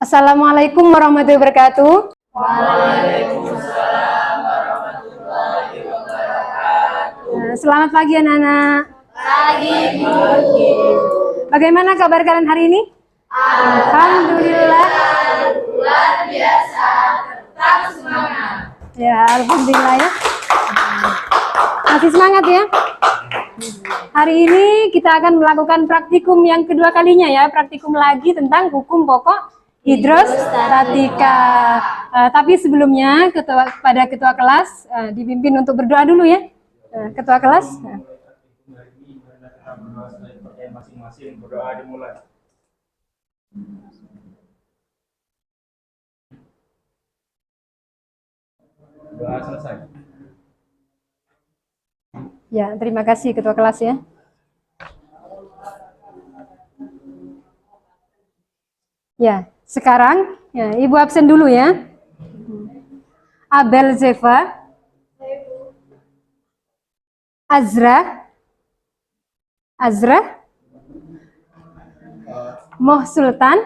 Assalamualaikum warahmatullahi wabarakatuh. Waalaikumsalam warahmatullahi wabarakatuh. Selamat pagi anak-anak. Pagi, Bu. Bagaimana kabar kalian hari ini? Alhamdulillah. Luar biasa, tetap semangat. Ya, alhamdulillah ya. Masih semangat ya? Hari ini kita akan melakukan praktikum yang kedua kalinya ya, praktikum lagi tentang hukum pokok hidrostatika. Tapi sebelumnya kepada ketua kelas dipimpin untuk berdoa dulu ya. Ketua kelas. Masing-masing berdoa dimulai. Doa selesai. Ya, terima kasih ketua kelas ya. Ya, sekarang ya, Ibu absen dulu ya. Abel Zefa, Azra, Moh Sultan,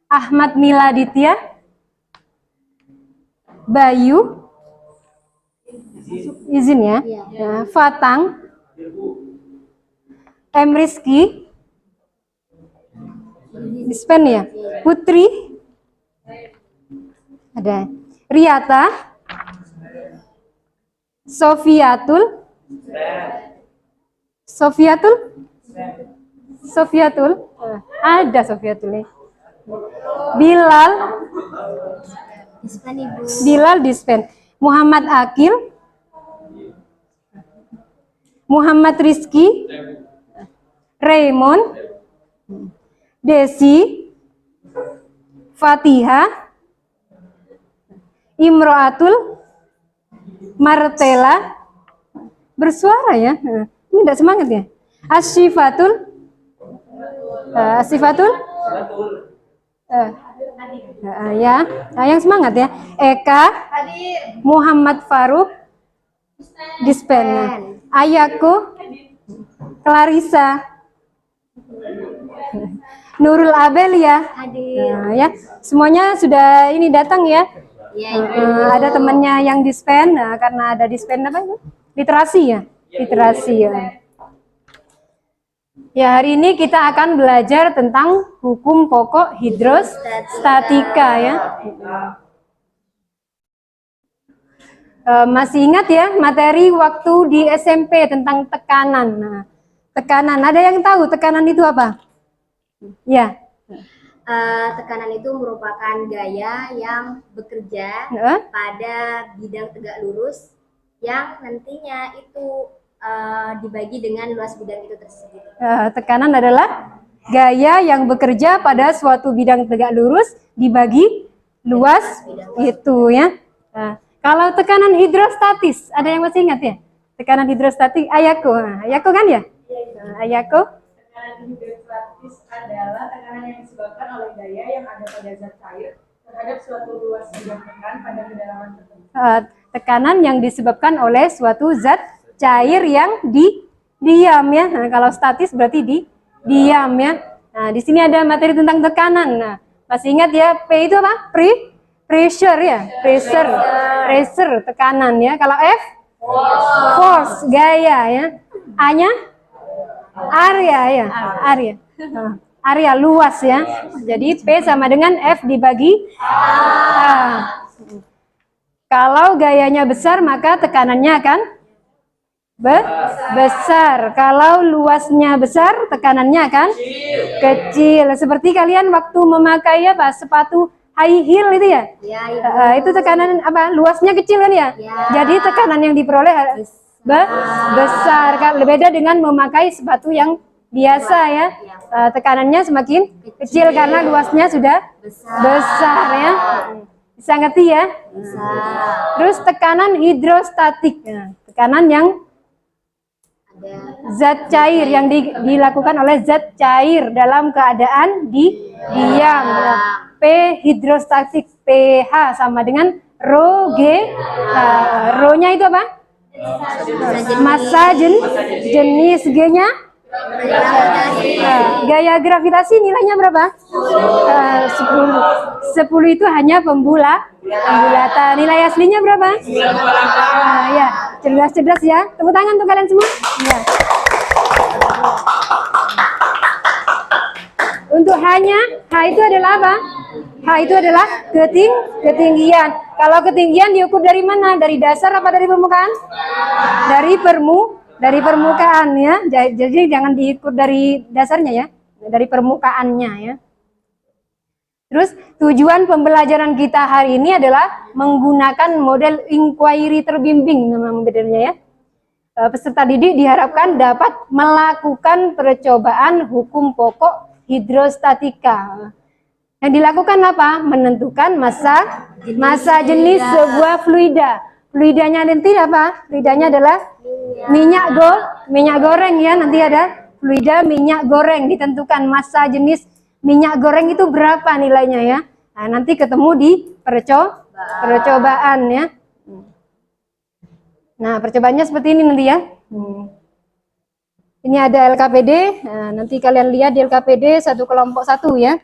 Ahmad Miladitya, Bayu, izin ya, Fatang, M. Rizky, dispen ya, Putri, ada Riata, Sofiatul, ada Sofiatul nih. Bilal dispen, Muhammad Akil, Muhammad Rizky, Raymond, Desi, Fatihah, Imroatul, Martela, bersuara ya. Ini tidak semangat ya. Asyifatul, ya, yang semangat ya. Eka, Muhammad Faruk, dispen. Ayako, Clarissa, Nurul Abel ya. Ya, semuanya sudah ini datang ya. Ada temannya yang dispen, karena ada dispen apa itu? Literasi ya. Literasi ya. Ya, hari ini kita akan belajar tentang hukum pokok hidrostatika ya. Masih ingat ya materi waktu di SMP tentang tekanan. Nah, tekanan, ada yang tahu tekanan itu apa? Ya. Tekanan itu merupakan gaya yang bekerja pada bidang tegak lurus yang nantinya itu dibagi dengan luas bidang itu tersebut. Tekanan adalah gaya yang bekerja pada suatu bidang tegak lurus dibagi luas itu ya. Kalau tekanan hidrostatis, ada yang masih ingat ya? Tekanan hidrostatik, Ayako kan ya? Ayako? Tekanan hidrostatis adalah tekanan yang disebabkan oleh gaya yang ada pada zat cair terhadap suatu luas bidang tekan pada kedalaman tertentu. Tekanan yang disebabkan oleh suatu zat cair yang diam ya. Nah, kalau statis berarti diam ya. Nah, di sini ada materi tentang tekanan. Nah, masih ingat ya, P itu apa? Pressure ya, pressure tekanan ya. Kalau F force gaya ya. A-nya area ya, area luas ya. Jadi P sama dengan F dibagi A. Kalau gayanya besar maka tekanannya akan besar. Kalau luasnya besar tekanannya akan kecil. Seperti kalian waktu memakai apa sepatu high heel itu ya? Itu tekanan apa? Luasnya kecil kan ya? Jadi tekanan yang diperoleh besar. Beda dengan memakai sepatu yang biasa ya. Tekanannya semakin kecil karena luasnya sudah besar ya. Bisa ngerti ya? Terus tekanan hidrostatik. Tekanan yang zat cair yang dilakukan oleh zat cair dalam keadaan diam. P hidrostatik, pH sama dengan rho G. Rho-nya itu apa? Massa jenis, G-nya gaya gravitasi nilainya berapa? 10 10 itu hanya pembulatan. Nilai aslinya berapa? 98. Nah, ya, cerdas-cerdas ya. Tepuk tangan untuk kalian semua. Ya. Untuk H-nya, H itu adalah apa? H itu adalah ketinggian. Kalau ketinggian diukur dari mana? Dari dasar apa dari permukaan? Dari permukaan ya. Jadi jangan diukur dari dasarnya ya, dari permukaannya ya. Terus tujuan pembelajaran kita hari ini adalah menggunakan model inquiry terbimbing memang bedanya ya. Peserta didik diharapkan dapat melakukan percobaan hukum pokok hidrostatika. Yang dilakukan apa? Menentukan massa jenis sebuah fluida. Fluidanya nanti apa? Fluidanya adalah minyak goreng ya. Nanti ada fluida minyak goreng, ditentukan massa jenis minyak goreng itu berapa nilainya ya. Nah, nanti ketemu di percobaan ya. Nah, percobaannya seperti ini nanti ya. Ini ada LKPD. Nah, nanti kalian lihat di LKPD satu kelompok satu ya.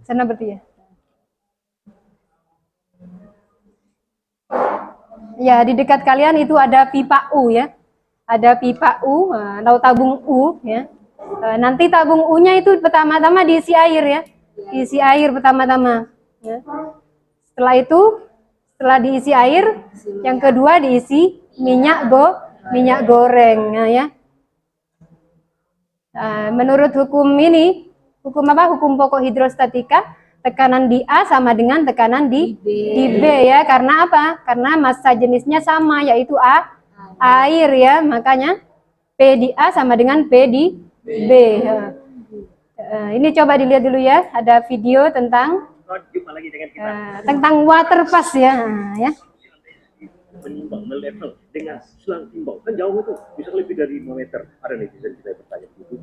Sana berarti ya. Ya, di dekat kalian itu ada pipa U ya. Ada pipa U atau tabung U ya. Nanti tabung U-nya itu pertama-tama diisi air ya. Diisi air pertama-tama ya. Setelah diisi air, yang kedua diisi minyak goreng ya. Menurut hukum ini, hukum apa? Hukum pokok hidrostatika, tekanan di A sama dengan tekanan di B ya. Karena apa? Karena massa jenisnya sama, yaitu air ya. Makanya P di A sama dengan P di B. Ini coba dilihat dulu ya. Ada video tentang water pass ya. Ya. Menimbang, melevel dengan selang timbang kan jauh itu, bisa lebih dari 5 meter. Ada netizen kita bertanya begitu,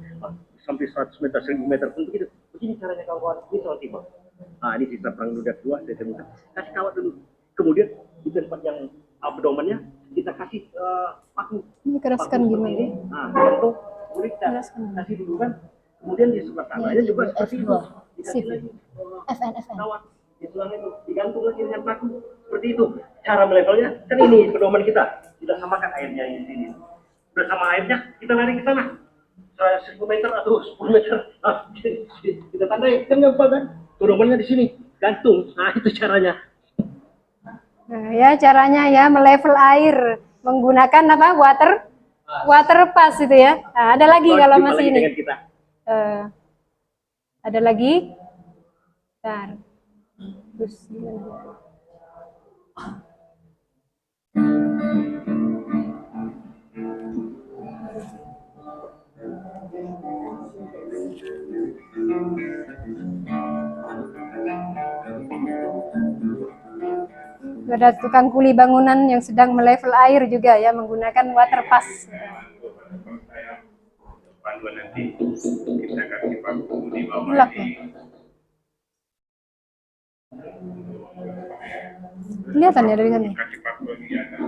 sampai 100 meter, 1000 meter pun begitu. Begini caranya kawan, ini selang timbang. Ini sisa perang dunia 2, saya temukan. Kasih kawat dulu. Kemudian di tempat yang abdomennya kita kasih paku. Ini keraskan gimana? Contoh, kemudian kita kasih dulu kan. Kemudian di sebelah tangannya juga seperti itu. Dikasih lagi kawat. Di selang itu digantung lagi dengan paku seperti itu. Cara melevelnya kan ini pedoman kita. Kita samakan airnya di sini. Sudah sama airnya, kita lari ke sana. 1000 meter atau 10 meter. Kita tandai kan gampang kan? Pedomannya di sini, gantung. Nah, itu caranya. Nah, ya caranya ya melevel air menggunakan apa? Water pass itu ya. Nah, ada lagi kalau masih ini. Ada lagi. Bentar. Terus gimana? Ada tukang kuli bangunan yang sedang melevel air juga ya menggunakan water pass. Panduan nanti kita kasih paku di bawah Ulak, ya? Kelihatan ya dari sana. kasih paku di atas.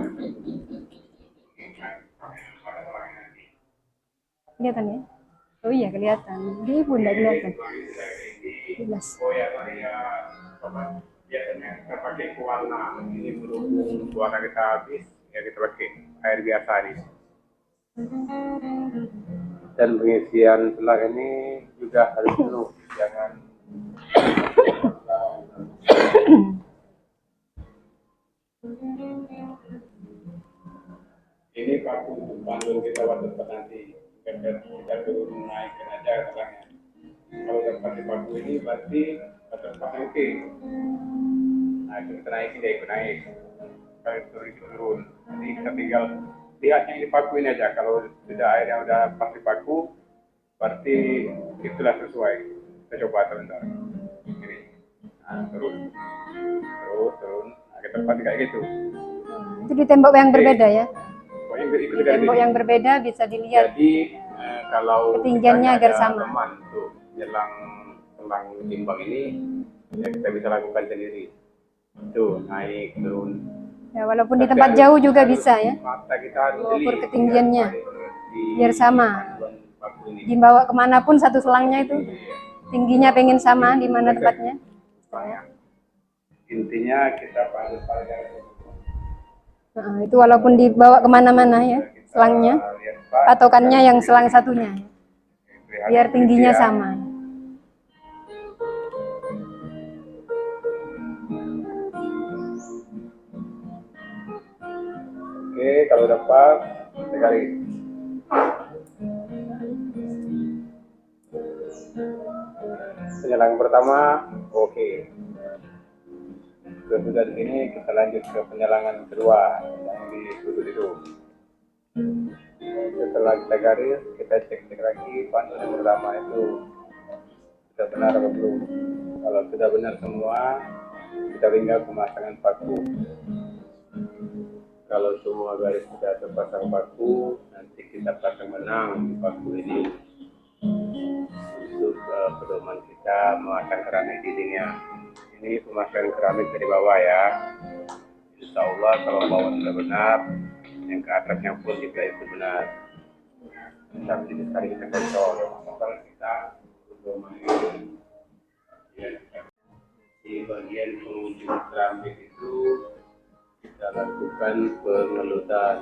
Kelihatan ya? Oh iya kelihatan. Dia pun tidak kelihatan. Jelas. Oh ya, biasanya kita pakai pewarna. Ini berhubung warna kita habis, ya kita pakai air biasa di. Dan pengisian selang ini juga harus penuh, jangan Ini paku panduan kita waktu nanti kita turun naikkan aja selangnya. Kalau udah pakai paku ini berarti pakai oke. Nah itu kita naikin dia ikut naik. Kalau turun, jadi kita tinggal lihatnya ini paku ini aja. Kalau sudah air yang udah pasti paku, berarti itulah sesuai. Kita coba sebentar. Ini, turun. Nah, kita pasti kayak gitu. Itu di tembok yang berbeda ya. Di tembok yang berbeda bisa dilihat. Jadi kalau ketinggiannya agar sama. Teman tuh jelang timbang ini ya kita bisa lakukan sendiri. Tuh naik turun Ya, walaupun di tempat jauh juga bisa ya. Mata kita harus Ukur jeli. ketinggiannya Di- biar sama. paku ini. Dibawa kemanapun satu selangnya itu tingginya pengen sama di mana tempatnya. Intinya kita harus Nah, itu walaupun dibawa kemana-mana ya selangnya, patokannya yang selang satunya biar tingginya sama. Oke, kalau dapat sekali. Penyelang pertama, oke. Sudah di sini kita lanjut ke penyelangan kedua yang di sudut itu. Setelah kita garis, kita cek lagi pantun yang pertama itu sudah benar atau belum. Kalau sudah benar semua, kita tinggal pemasangan paku. Kalau semua garis sudah terpasang paku, nanti kita pasang benang di paku ini untuk pedoman kita memasang keramik dindingnya. Ini pemasangan keramik dari bawah ya. Insya Allah kalau bawah sudah benar, yang ke atasnya pun juga itu benar. Tapi sekali kita kontrol, kalau kita pedoman ini ya, di bagian pengunjung keramik itu kita lakukan pengelutan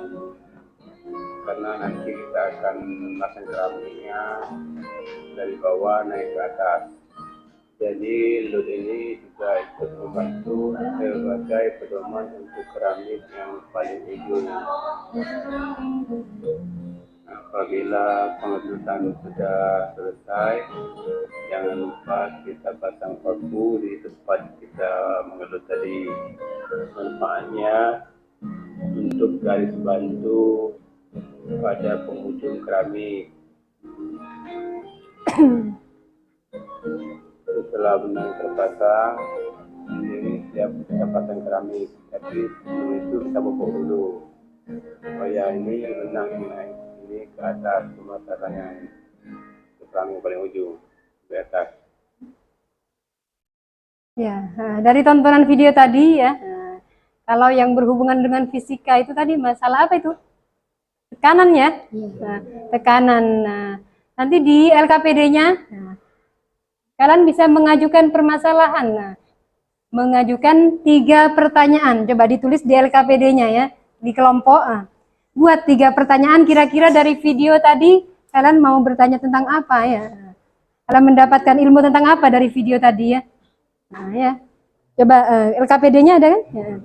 karena nanti kita akan memasang keramiknya dari bawah naik ke atas. Jadi lut ini juga ikut membantu sebagai pedoman untuk keramik yang paling ujung. Apabila pengelutan sudah selesai, jangan lupa kita pasang paku di tempat kita mengelut tadi. Manfaatnya untuk garis bantu pada penghujung keramik. Setelah benang terpasang, ini siap kita pasang keramik. Tapi sebelum itu kita pupuk dulu. Supaya ini benang naik ini ke atas, pemasangannya ke keramik paling ujung di atas. Ya, dari tontonan video tadi ya, kalau yang berhubungan dengan fisika itu tadi masalah apa itu? Tekanan ya, nah, tekanan. Nah, nanti di LKPD-nya kalian bisa mengajukan permasalahan. Nah, mengajukan 3 pertanyaan. Coba ditulis di LKPD-nya ya, di kelompok. Buat 3 pertanyaan kira-kira dari video tadi kalian mau bertanya tentang apa ya? Kalian mendapatkan ilmu tentang apa dari video tadi ya? Nah ya, coba LKPD-nya ada kan? Ya.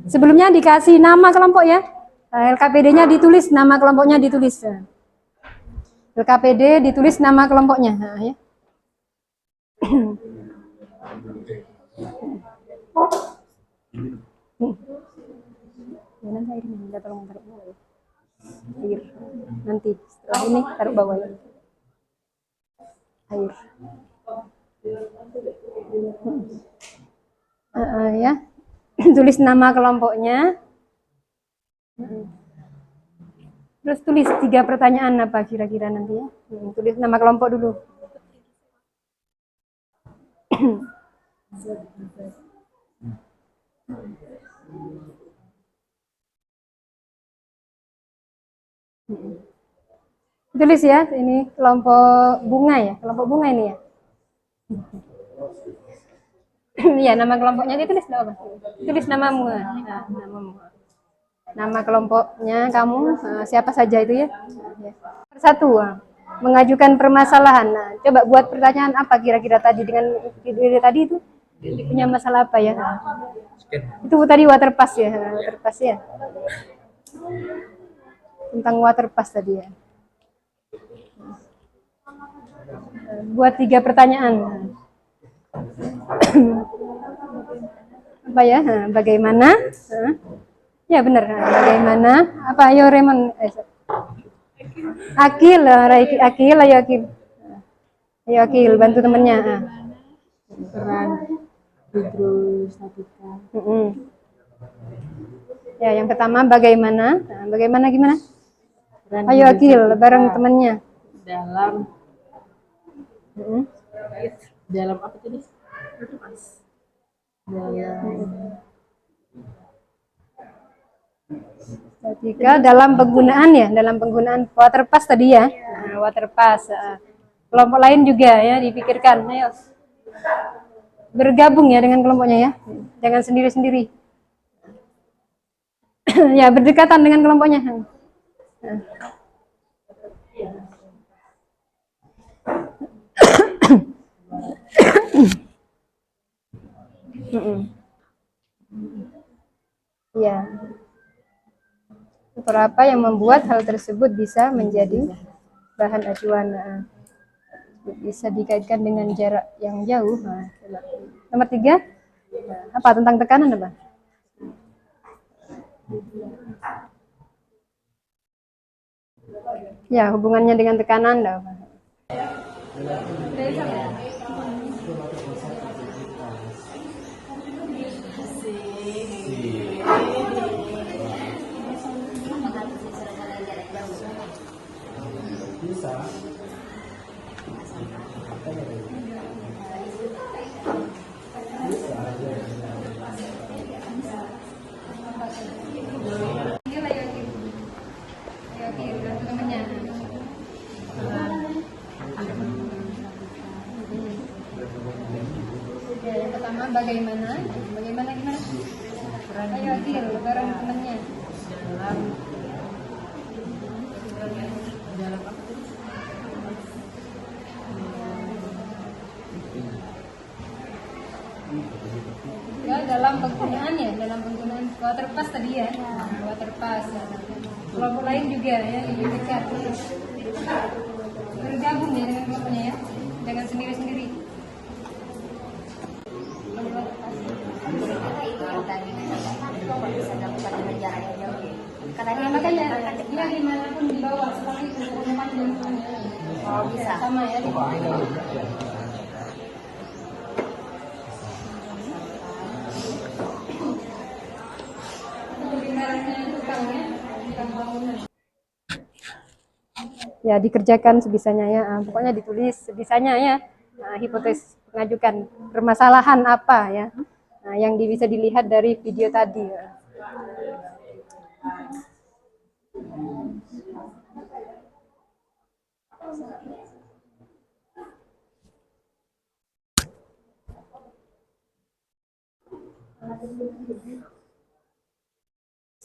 Sebelumnya dikasih nama kelompok ya. LKPD-nya ditulis, nama kelompoknya ditulis. LKPD ditulis nama kelompoknya. Nah, ya. Nanti airnya minta tolong taruh bawah ya. Air nanti setelah ini taruh bawah ya. Air. Ya. Tulis nama kelompoknya. Terus tulis 3 pertanyaan apa kira-kira nanti ya. Tulis nama kelompok dulu. Tulis ya, ini kelompok bunga ya, kelompok bunga ini ya. Iya, nama kelompoknya ditulis apa? Tulis namamu. Nah, namamu. Nama kelompoknya kamu siapa saja itu ya. Persatu, mengajukan permasalahan. Nah, coba buat pertanyaan apa kira-kira tadi dengan video tadi itu punya masalah apa ya? Itu tadi waterpass ya, waterpass ya. Tentang waterpass tadi ya. Buat 3 pertanyaan. Apa ya? Bagaimana? Ya benar. Bagaimana? Apa? Ayo Raymond. Akil, Akil, ayo Akil. Ayo Akil, bantu temennya. Peran hidrostatika. Ya, yang pertama bagaimana? Nah, bagaimana gimana? Ayo Akil, bareng temennya. Dalam apa tadi? Statika dalam penggunaan ya, dalam penggunaan water pass tadi ya. Nah, water pass. Kelompok lain juga ya dipikirkan. Ayo. Bergabung ya dengan kelompoknya ya. Jangan sendiri-sendiri. Ya, berdekatan dengan kelompoknya. Ya. Faktor apa yang membuat hal tersebut bisa menjadi bahan acuan? Bisa dikaitkan dengan jarak yang jauh. Nomor 3, apa tentang tekanan apa? Ya, hubungannya dengan tekanan apa? Yang pertama bagaimana gimana? Ayo Akil, bareng temennya. Ya, dalam penggunaan water pass tadi ya. Water pass. Kelompok lain juga ya, lebih dekat. Bergabung ya dengan kelompoknya ya. Jangan sendiri-sendiri. Makanya dia dimanapun dibawa seperti itu bisa sama ya. Ya, dikerjakan sebisanya ya. Pokoknya ditulis sebisanya ya. Hipotesis mengajukan permasalahan apa ya. Yang bisa dilihat dari video tadi ya.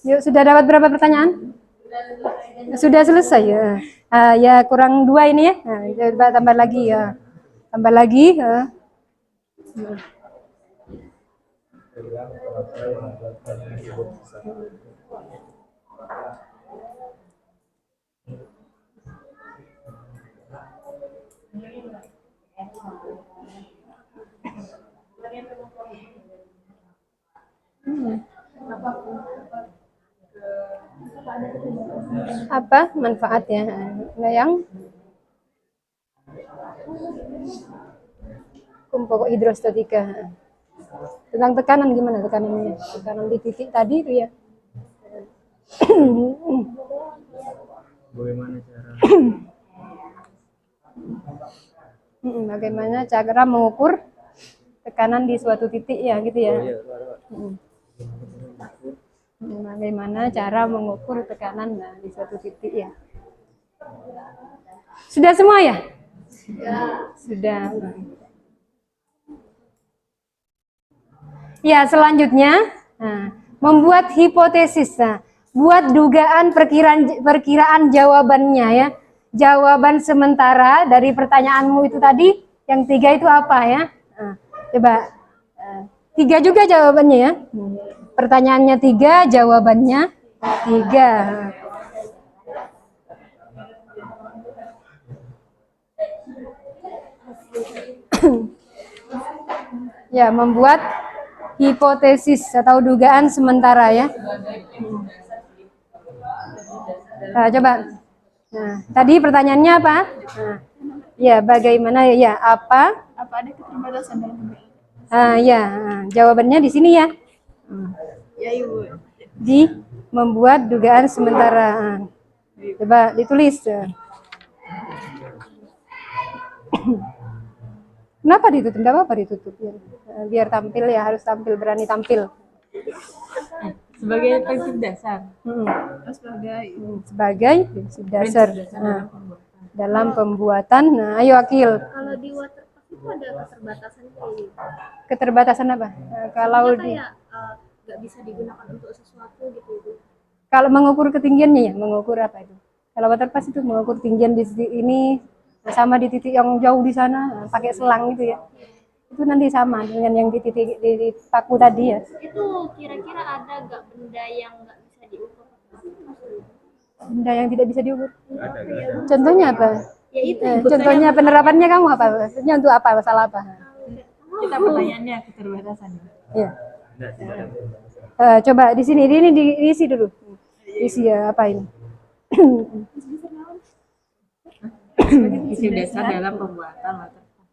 Yuk, sudah dapat berapa pertanyaan? Sudah selesai ya. Ya kurang 2 ini ya. Coba tambah lagi ya. Tambah lagi. Apa manfaatnya? Yang pokok hidrostatika. Tentang tekanan gimana tekanannya? Tekanan di titik tadi itu ya. Bagaimana cara mengukur tekanan di suatu titik ya gitu ya. Bagaimana cara mengukur tekanan di suatu titik ya. Sudah semua ya? Sudah. Ya, selanjutnya membuat hipotesis. Buat dugaan perkiraan jawabannya ya. Jawaban sementara dari pertanyaanmu itu tadi, yang 3 itu apa ya? Coba 3 juga jawabannya ya. Pertanyaannya 3, jawabannya 3. Ya, membuat hipotesis atau dugaan sementara ya. Coba. Tadi pertanyaannya apa? Ya, bagaimana ya? Apa ada keterbatasan dalam pemilihan? Ya, jawabannya di sini ya. Ya, Ibu. Di membuat dugaan sementara. Coba ditulis. Kenapa ditutup? Enggak apa-apa ditutup ya. Biar tampil ya, harus tampil, berani tampil. sebagai prinsip dasar. Sebagai prinsip dasar dalam pembuatan. Nah, ayo Akil. Kalau di waterpark itu ada keterbatasan kayak Keterbatasan apa? Kalau di kayak nggak bisa digunakan untuk sesuatu gitu Ibu. kalau mengukur ketinggiannya ya, mengukur apa itu? Kalau waterpass itu mengukur ketinggian di titik ini sama di titik yang jauh di sana, pakai selang itu ya. Itu nanti sama dengan yang di titik di paku tadi ya. Itu kira-kira ada nggak benda yang nggak bisa diukur? Benda yang tidak bisa diukur. Contohnya apa? Ya itu. Contohnya penerapannya kamu apa? Maksudnya untuk apa? Masalah apa? Kita pertanyaannya keterbatasan. Iya. Coba di sini ini diisi dulu. Isi ya apa ini? Prinsip dasar dalam pembuatan waterpark.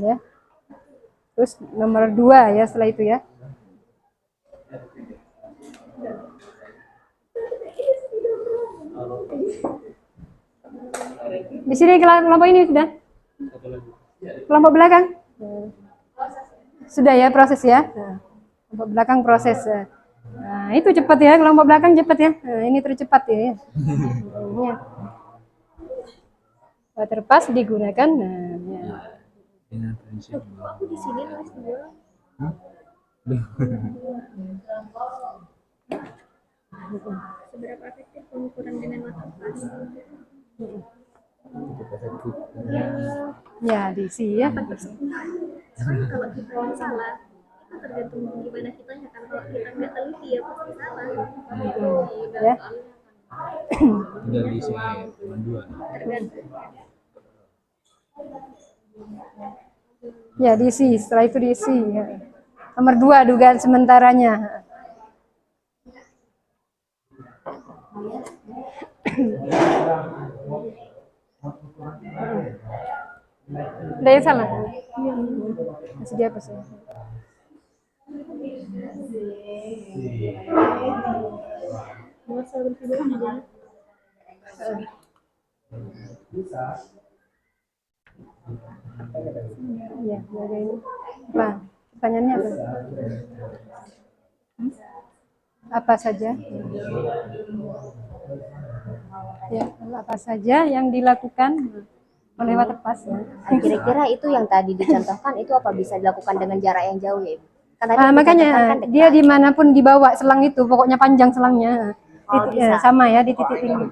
Ya. Terus nomor 2 ya setelah itu ya. Di sini kelompok ini sudah? Kelompok belakang? Sudah ya proses ya? Kelompok belakang proses. Nah, itu cepat ya, kelompok belakang cepat ya. Nah, ini tercepat ya. Ini. Waterpass digunakan. Nah, ya. Dengan prinsip Aku di sini nulis dua. Seberapa efektif pengukuran dengan waterpass? Ya, diisi ya. Soalnya kalau kita yang salah, itu tergantung gimana kitanya kan. Kalau kita nggak teliti ya pasti salah. Ya. tinggal diisi cuma 2. Tergantung. Ya, diisi. Setelah itu diisi. Ya. Nomor 2 dugaan sementaranya. Ada yang salah? Masih dihapus ya. Iya, ada ini. Apa? Pertanyaannya apa? Apa saja? Ya, apa saja yang dilakukan oleh waterpass ya? Kira-kira itu yang tadi dicontohkan itu apa bisa dilakukan dengan jarak yang jauh ya Ibu? Kan tadi Makanya dicontohkan kan dia dekat. dimanapun dibawa selang itu, pokoknya panjang selangnya. Titik, bisa. sama ya di titik ini.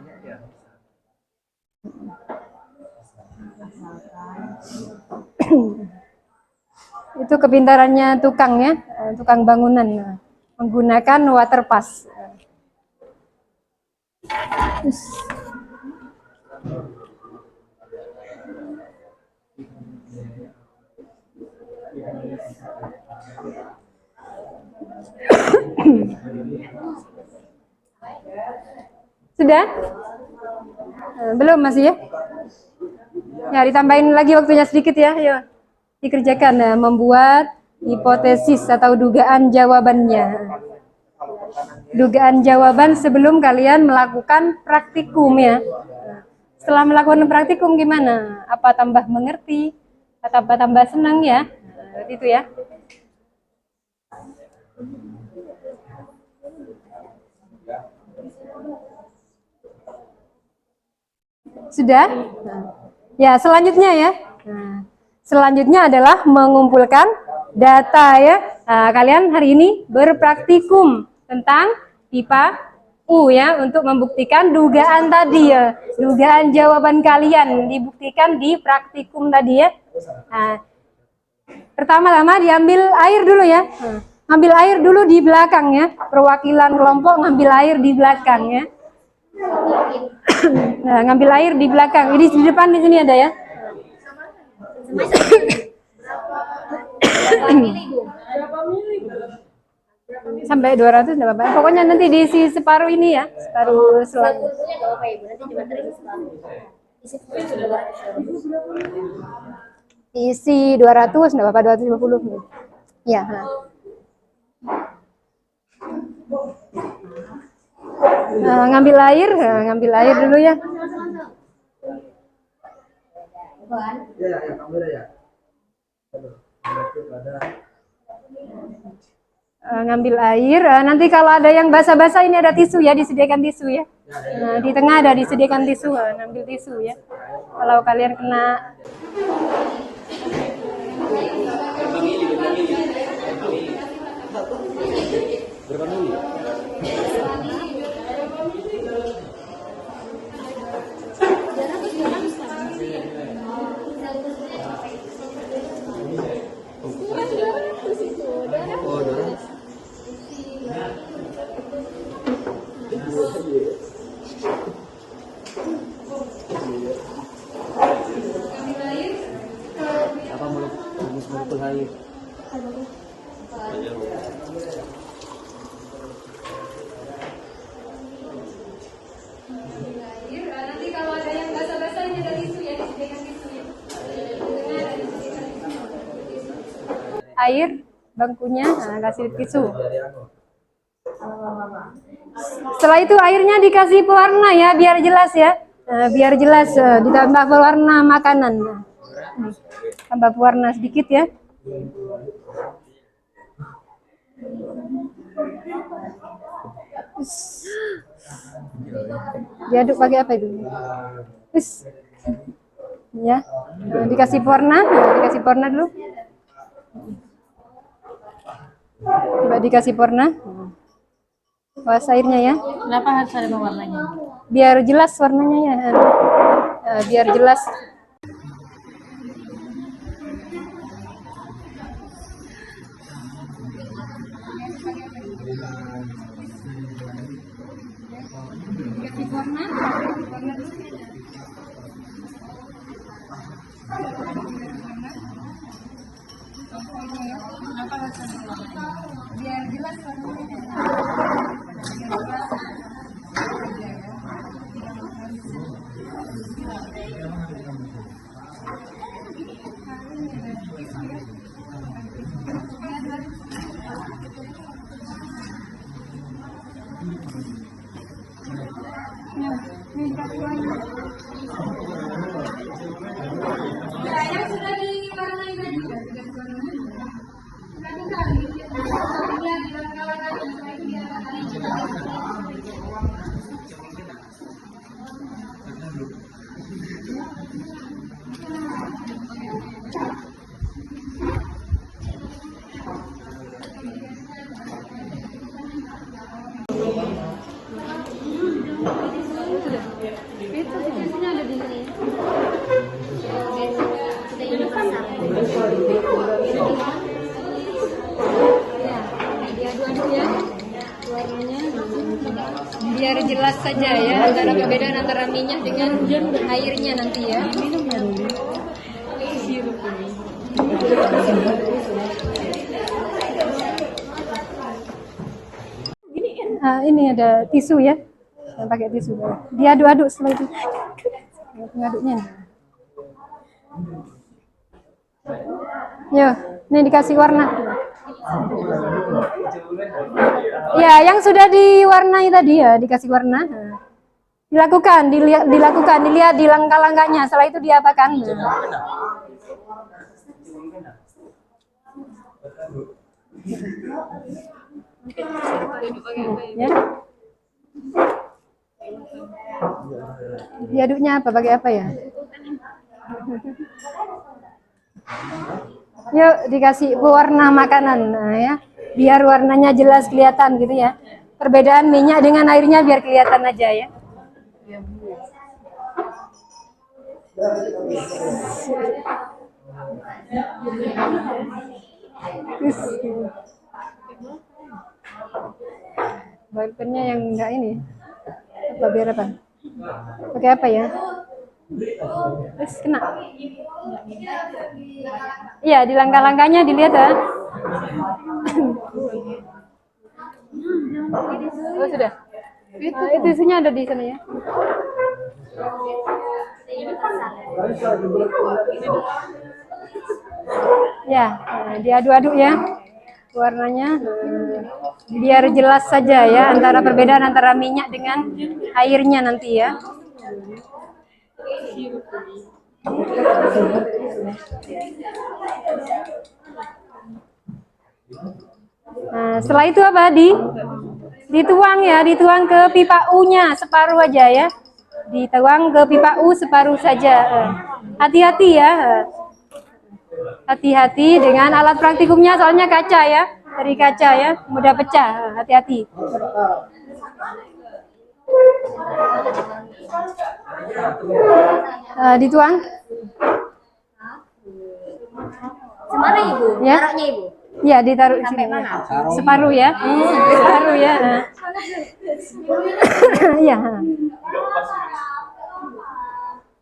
Itu kepintarannya tukang ya, tukang bangunan menggunakan waterpass. Sudah? Belum masih ya? Ya, ditambahin lagi waktunya sedikit ya. Ayo. Dikerjakan membuat hipotesis atau dugaan jawabannya. Dugaan jawaban sebelum kalian melakukan praktikum ya. Setelah melakukan praktikum gimana? Apa tambah mengerti? Atau apa tambah senang ya? Itu ya. Sudah? Ya, selanjutnya ya. Selanjutnya adalah mengumpulkan data ya. Kalian hari ini berpraktikum tentang pipa U ya untuk membuktikan dugaan tadi ya. Dugaan jawaban kalian dibuktikan di praktikum tadi ya. Pertama-tama diambil air dulu ya. Ngambil air dulu di belakang ya. Perwakilan kelompok ngambil air di belakang ya. Nah, ngambil air di belakang. Ini di depan di sini ada ya. Sampai 200 enggak apa-apa. Pokoknya nanti diisi separuh ini ya, separuh selang. Isi 200 enggak apa-apa, 250. Ya, ngambil air dulu ya. ngambil air. Nanti kalau ada yang basah-basah ini ada tisu ya, disediakan tisu ya. Nah, di tengah ada disediakan tisu, ambil tisu ya. Kalau kalian kena nanti kalau ada yang basah-basah ini ada tisu ya, disediakan tisu ya. Air bangkunya, nah, kasih tisu. Setelah itu airnya dikasih pewarna ya, biar jelas ya. Nah, biar jelas, ditambah pewarna makanan. Nah, tambah pewarna sedikit ya. Diaduk pakai apa itu? Ya, nah, dikasih pewarna, dikasih pewarna dulu. Coba dikasih pewarna. Awas airnya ya. Kenapa harus ada pewarnanya? Biar jelas warnanya ya. Biar jelas. Kasih warna. Biar jelas warnanya. Yang sudah diwarnai tadi sudah diwarnai. Diaduk-aduk ya warnanya biar jelas saja ya antara perbedaan antara minyak dengan airnya nanti ya. Ini ada tisu ya, pakai tisu. Diaduk-aduk setelah itu. Ngaduknya. Yo, ini dikasih warna. Ya, yang sudah diwarnai tadi ya, dikasih warna. Dilakukan, dilihat di langkah-langkahnya. Setelah itu diapakan? Ya. Diaduknya apa? Pakai apa ya? Yuk dikasih pewarna makanan, nah ya, biar warnanya jelas kelihatan gitu ya. Perbedaan minyak dengan airnya biar kelihatan aja ya. Balpennya yang enggak ini, apa biar apa? Pakai apa ya? Terus kena. Iya, di langkah-langkahnya dilihat ya. Oh sudah. Itu isunya ada di sana ya. Ya, diaduk-aduk ya warnanya, biar jelas saja ya antara perbedaan antara minyak dengan airnya nanti ya. Nah, setelah itu apa? Dituang ya, dituang ke pipa U-nya separuh aja ya. Dituang ke pipa U separuh saja. Hati-hati ya. Hati-hati dengan alat praktikumnya, soalnya kaca ya. Dari kaca ya, mudah pecah. Hati-hati. Dituang. Semana Ibu? Ya. Taruhnya Ibu? Ya, ditaruh di sini. Separuh ya. Separuh ya. Iya.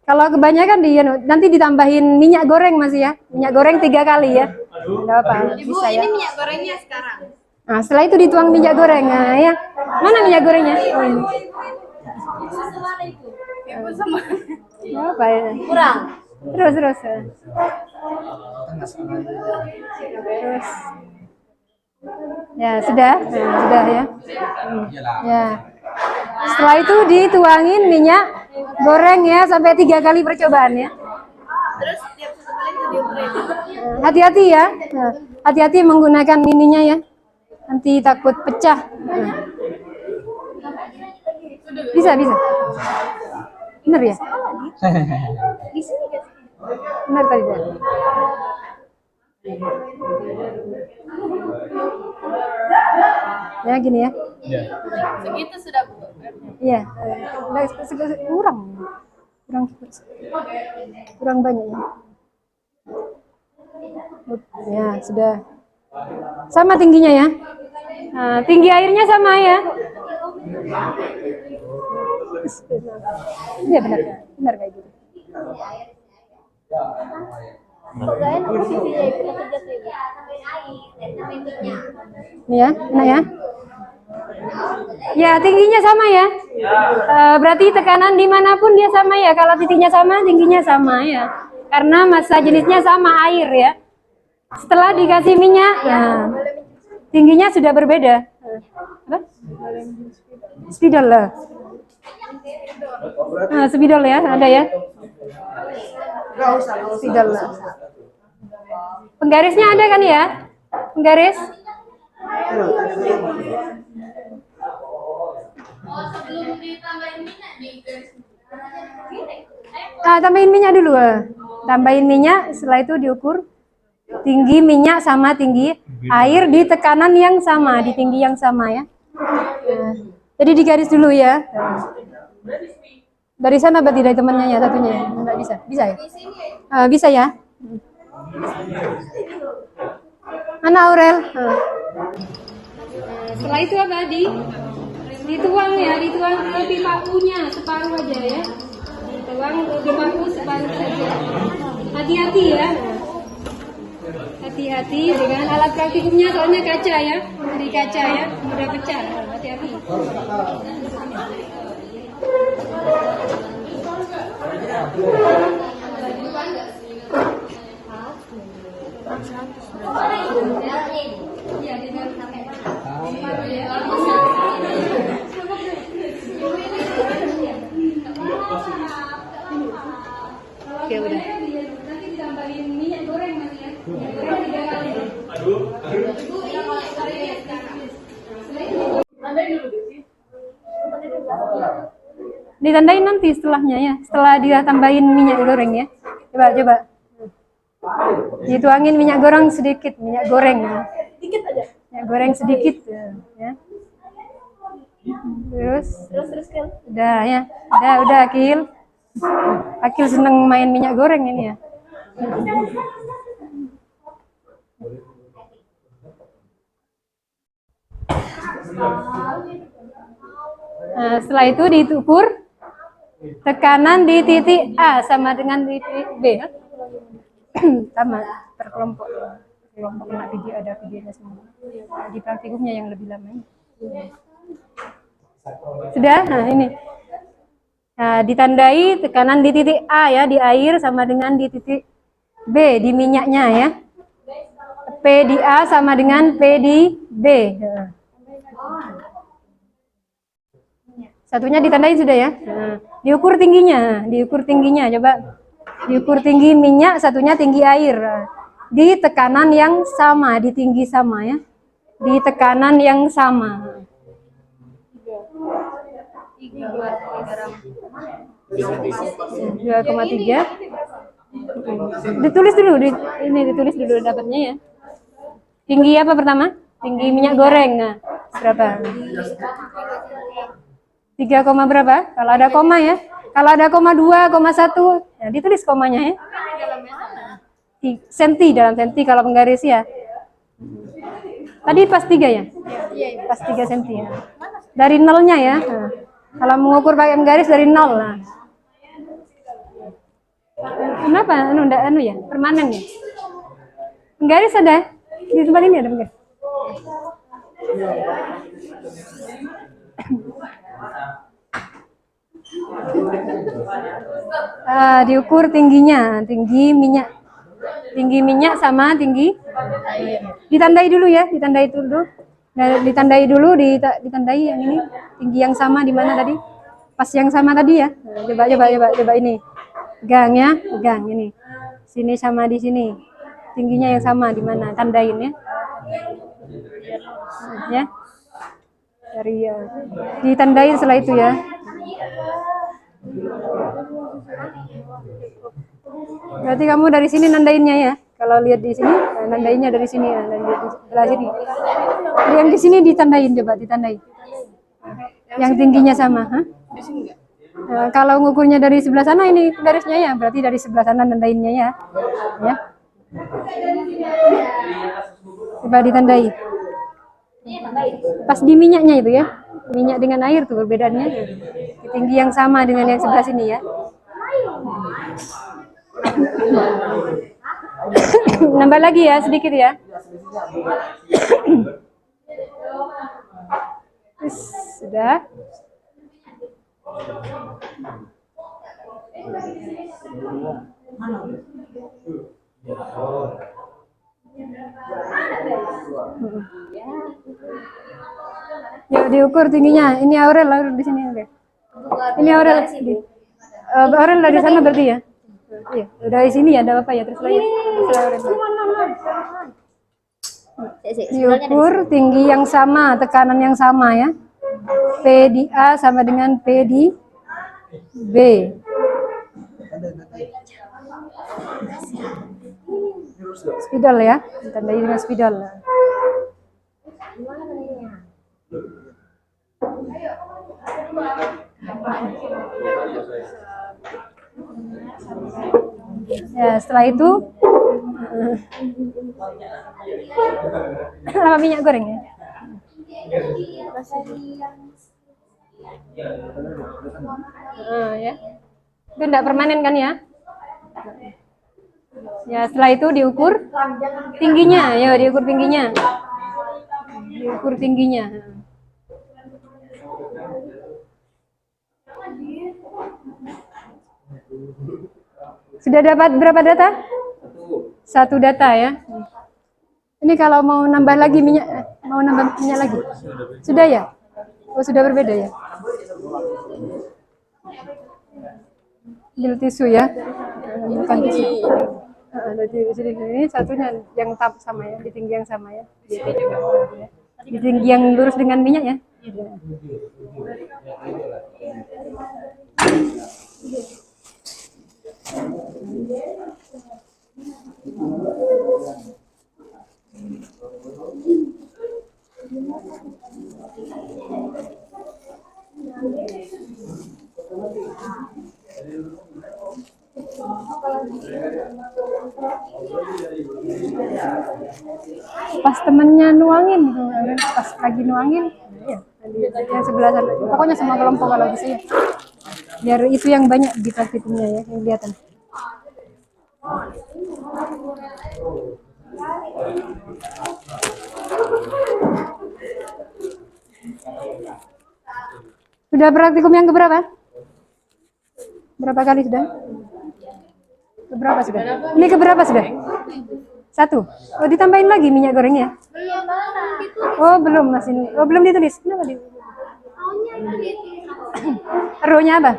Kalau kebanyakan nanti ditambahin minyak goreng Mas ya. Minyak goreng 3 kali ya. Enggak apa, bisa ya. Ini minyak gorengnya sekarang. Nah, setelah itu dituang minyak goreng. Nah, ya. Mana minyak gorengnya? Oh, ini. Ibu sama. Nggak apa ya. Kurang. Terus. Terus. Ya, sudah. Nah, sudah ya. Ya. Setelah itu dituangin minyak goreng ya sampai 3 kali percobaan ya. Terus tiap satu kali itu diurai. Hati-hati ya. Nah, hati-hati menggunakan ininya ya. Nanti takut pecah. Nah. Bisa. Benar ya? Benar tadi ya? Ya gini ya. Segitu sudah Bu. Iya. Kurang banyak ya. Ya, sudah. Sama tingginya ya. Nah, tinggi airnya sama ya. Iya benar kayak gitu. Ini ya, enak ya. Ya, tingginya sama ya. Berarti tekanan dimanapun dia sama ya. Kalau titiknya sama, tingginya sama ya. Karena massa jenisnya sama, air ya. Setelah dikasih minyak, nah, tingginya sudah berbeda. Apa? Spidol lah. Nah, spidol ya, ada ya. Spidol lah. Penggarisnya ada kan ya? Penggaris. Sebelum ditambahin minyak Tambahin minyak dulu. Tambahin minyak, setelah itu diukur tinggi minyak sama tinggi air di tekanan yang sama, di tinggi yang sama ya. Nah, jadi digaris dulu ya. Dari sana berarti dari temannya ya satunya. Enggak bisa. Bisa ya? Bisa ya. Mana Aurel? Setelah itu apa dituang ya, dituang ke pipa U-nya separuh aja ya. Dituang ke pipa U separuh saja. Hati-hati ya. Hati-hati dengan alat praktikumnya, soalnya kaca ya, dari kaca ya, mudah pecah. Hati-hati. Oke, udah. Nanti ditambahin minyak goreng Mas ya. Minyak goreng 3 kali. Ditandain nanti setelahnya ya. Setelah dia tambahin minyak goreng ya. Coba. Dituangin minyak goreng sedikit, minyak goreng ya. Dikit aja. Minyak goreng sedikit ya. Terus Kil. udah ya. Udah Akil. Akil seneng main minyak goreng ini ya. Nah, setelah itu diukur tekanan di titik A sama dengan di titik B. Sama terkelompok. Kelompok kena video, ada videonya semua. Di praktikumnya yang lebih lama ini. Sudah? Nah, ini. Nah, ditandai tekanan di titik A ya, di air sama dengan di titik B, di minyaknya ya. P di A sama dengan P di B. Satunya ditandai sudah ya. Nah, diukur tingginya, coba. Diukur tinggi minyak, satunya tinggi air. Di tekanan yang sama, di tinggi sama ya. di tekanan yang sama. 2,3. Ditulis dulu, ini ditulis dulu dapatnya ya. Tinggi apa pertama? Tinggi minyak goreng. Nah, berapa? 3, berapa? Kalau ada koma ya. Kalau ada koma 2, koma 1, ya ditulis komanya ya. Senti, dalam senti kalau penggaris ya. Tadi pas 3 ya? Pas 3 senti ya. Dari nolnya ya. Nah, kalau mengukur pakai penggaris dari 0 lah. Kenapa? Anu ya, permanen ya. Penggaris ada? Di tempat ini ada penggaris. Diukur tingginya, tinggi minyak sama tinggi air. Ditandai dulu ya, ditandai dulu. Nah, ditandai dulu, ditandai yang ini tinggi yang sama di mana tadi? Pas yang sama tadi ya. Nah, coba ini. Pegang ya, pegang ini. Sini sama di sini. Tingginya yang sama di mana? Tandain ya. Ya. Dari ya. Ditandain setelah itu ya. Berarti kamu dari sini nandainnya ya. Kalau lihat di sini, nandainnya dari sini ya, dan di sebelah sini. Yang di sini ditandain, coba ditandai. Yang tingginya sama, hah? Nah, kalau ngukurnya dari sebelah sana ini garisnya ya, berarti dari sebelah sana nandainnya ya. Ya. Coba ditandai. Pas di minyaknya itu ya. Minyak dengan air tuh perbedaannya. Tinggi yang sama dengan yang sebelah sini ya. Nambah lagi ya, sedikit ya. Sudah. Yuk diukur tingginya. Ini Aurel di sini. Ini Aurel. Aurel dari sana berarti ya. Iya, dari sini ya, ada apa ya? Terus lagi. Diukur tinggi yang sama, tekanan yang sama ya. P di A sama dengan P di B. Spidol ya, ditandai dengan spidol. Ya, setelah itu apa minyak goreng ya? Ya. Itu enggak permanen kan ya? Ya, setelah itu diukur tingginya, ya diukur tingginya. Diukur tingginya. Sudah dapat berapa data? 1 data ya. Ini kalau mau nambah lagi minyak, mau nambah minyak lagi. Sudah ya? Oh, sudah berbeda ya? Bil tisu ya. Bukan tisu. Ini satunya yang sama ya, di tinggi yang sama ya. Di tinggi yang lurus dengan minyak ya. Pas temennya nuangin gitu, pas lagi nuangin ya, yang sebelah sana, pokoknya sama kelompok kalau bisa ya, biar itu yang banyak di praktikumnya ya, yang kelihatan. Sudah praktikum yang keberapa? Berapa kali sudah? Keberapa sudah? Ini keberapa sudah? 1. Oh, ditambahin lagi minyak gorengnya? Oh, belum masih. Oh, belum ditulis. Kenapa di? Rohnya apa?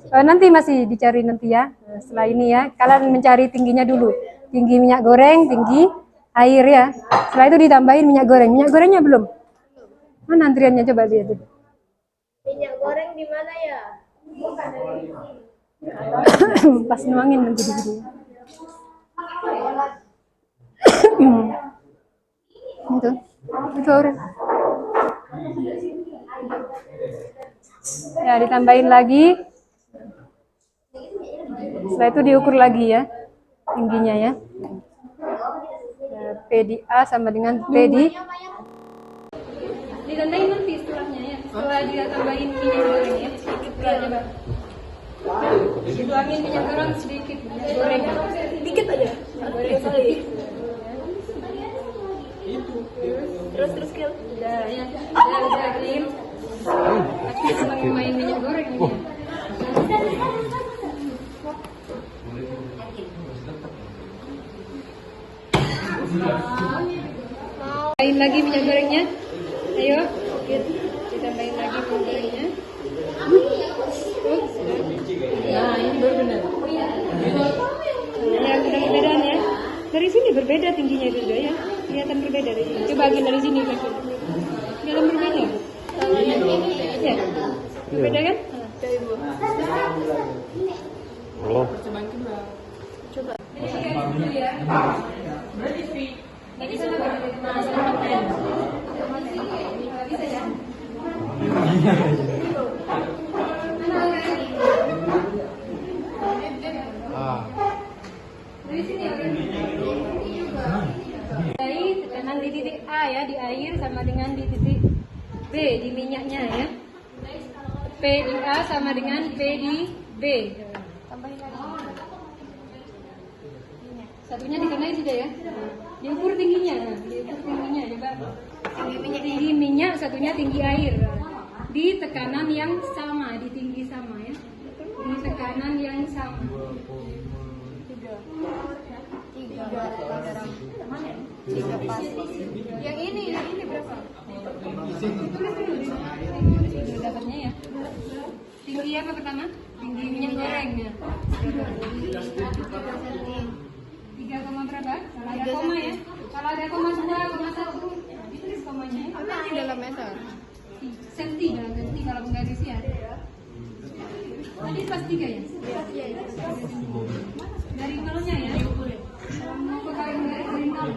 Oh, nanti masih dicari nanti ya. Setelah ini ya, kalian mencari tingginya dulu. Tinggi minyak goreng, tinggi air ya. Setelah itu ditambahin minyak goreng. Minyak gorengnya belum? Mana antriannya, coba lihat dulu. Minyak goreng di mana ya? Pas nuangin nanti di video. Itu orang. Ya, ditambahin lagi. Setelah itu diukur lagi ya, tingginya ya. P di A sama dengan P di ditandain nanti setelahnya ya. Setelah dia tambahin minyak goreng ya, sedikit aja, dituangin minyak goreng sedikit, minyak goreng dikit aja, goreng sedikit. Terus kill. Udah ya, udah Kim. Tapi senang main minyak goreng ini. Tambahin lagi minyak gorengnya. Ayo, ditambahin lagi minyak gorengnya. Nah, ini baru benar. Ya, udah perbedaan ya. Dari sini berbeda tingginya itu sudah ya. Kelihatan berbeda dari sini. Coba agak dari sini lagi. Kelihatan berbeda. Ya. Berbeda kan? Oh. Coba. Lagi sana bisa ya? Dari tekanan di titik A ya, di air sama dengan di titik B di minyaknya ya. P di A sama dengan P di B. Tambahin lagi. Satunya dikenain sudah ya. Diukur tingginya, diukur tingginya coba. Tinggi minyak, satunya tinggi air. Di tekanan yang sama, di tinggi sama ya. Di tekanan yang sama. Tiga pas. Yang ini berapa? Tulis dapatnya ya. Tinggi apa pertama? Tinggi minyak goreng ya. 3, berapa? Kalau ada koma ya. Kalau ada koma 2,1 ditulis komanya. Ini dalam meter. Senti dalam senti kalau penggaris ya. Tadi pas 3 ya? Iya. Dari nolnya ya. Mau ke kali penggaris dari nol.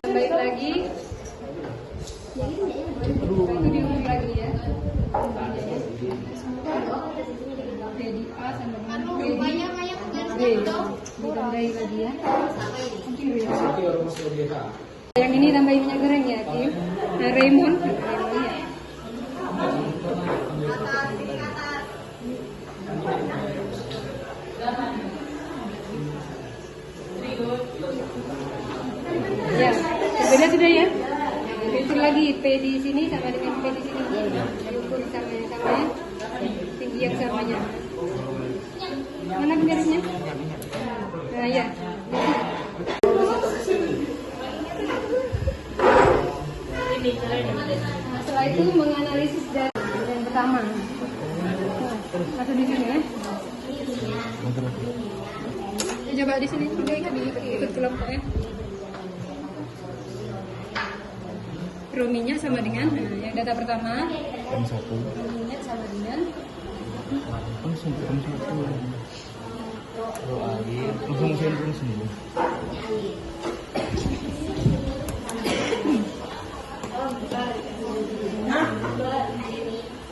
Tambahin lagi. Itu diukur lagi ya. P di A sama dengan P di B. Ditambahin lagi ya. Yang ini tambahin minyak goreng ya, Kim. Nah, Raymond ya. Ya, berbeda sudah ya. Diukur lagi P di sini sama dengan P di sini. Diukur samanya ya. Tinggi yang samanya. Mana penggarisnya? Nah ya. Nah, setelah itu menganalisis dari yang pertama. Masuk di sini ya. Coba di sini juga ikut kelompoknya. Ruminya sama dengan yang data pertama. Ruminya sama dengan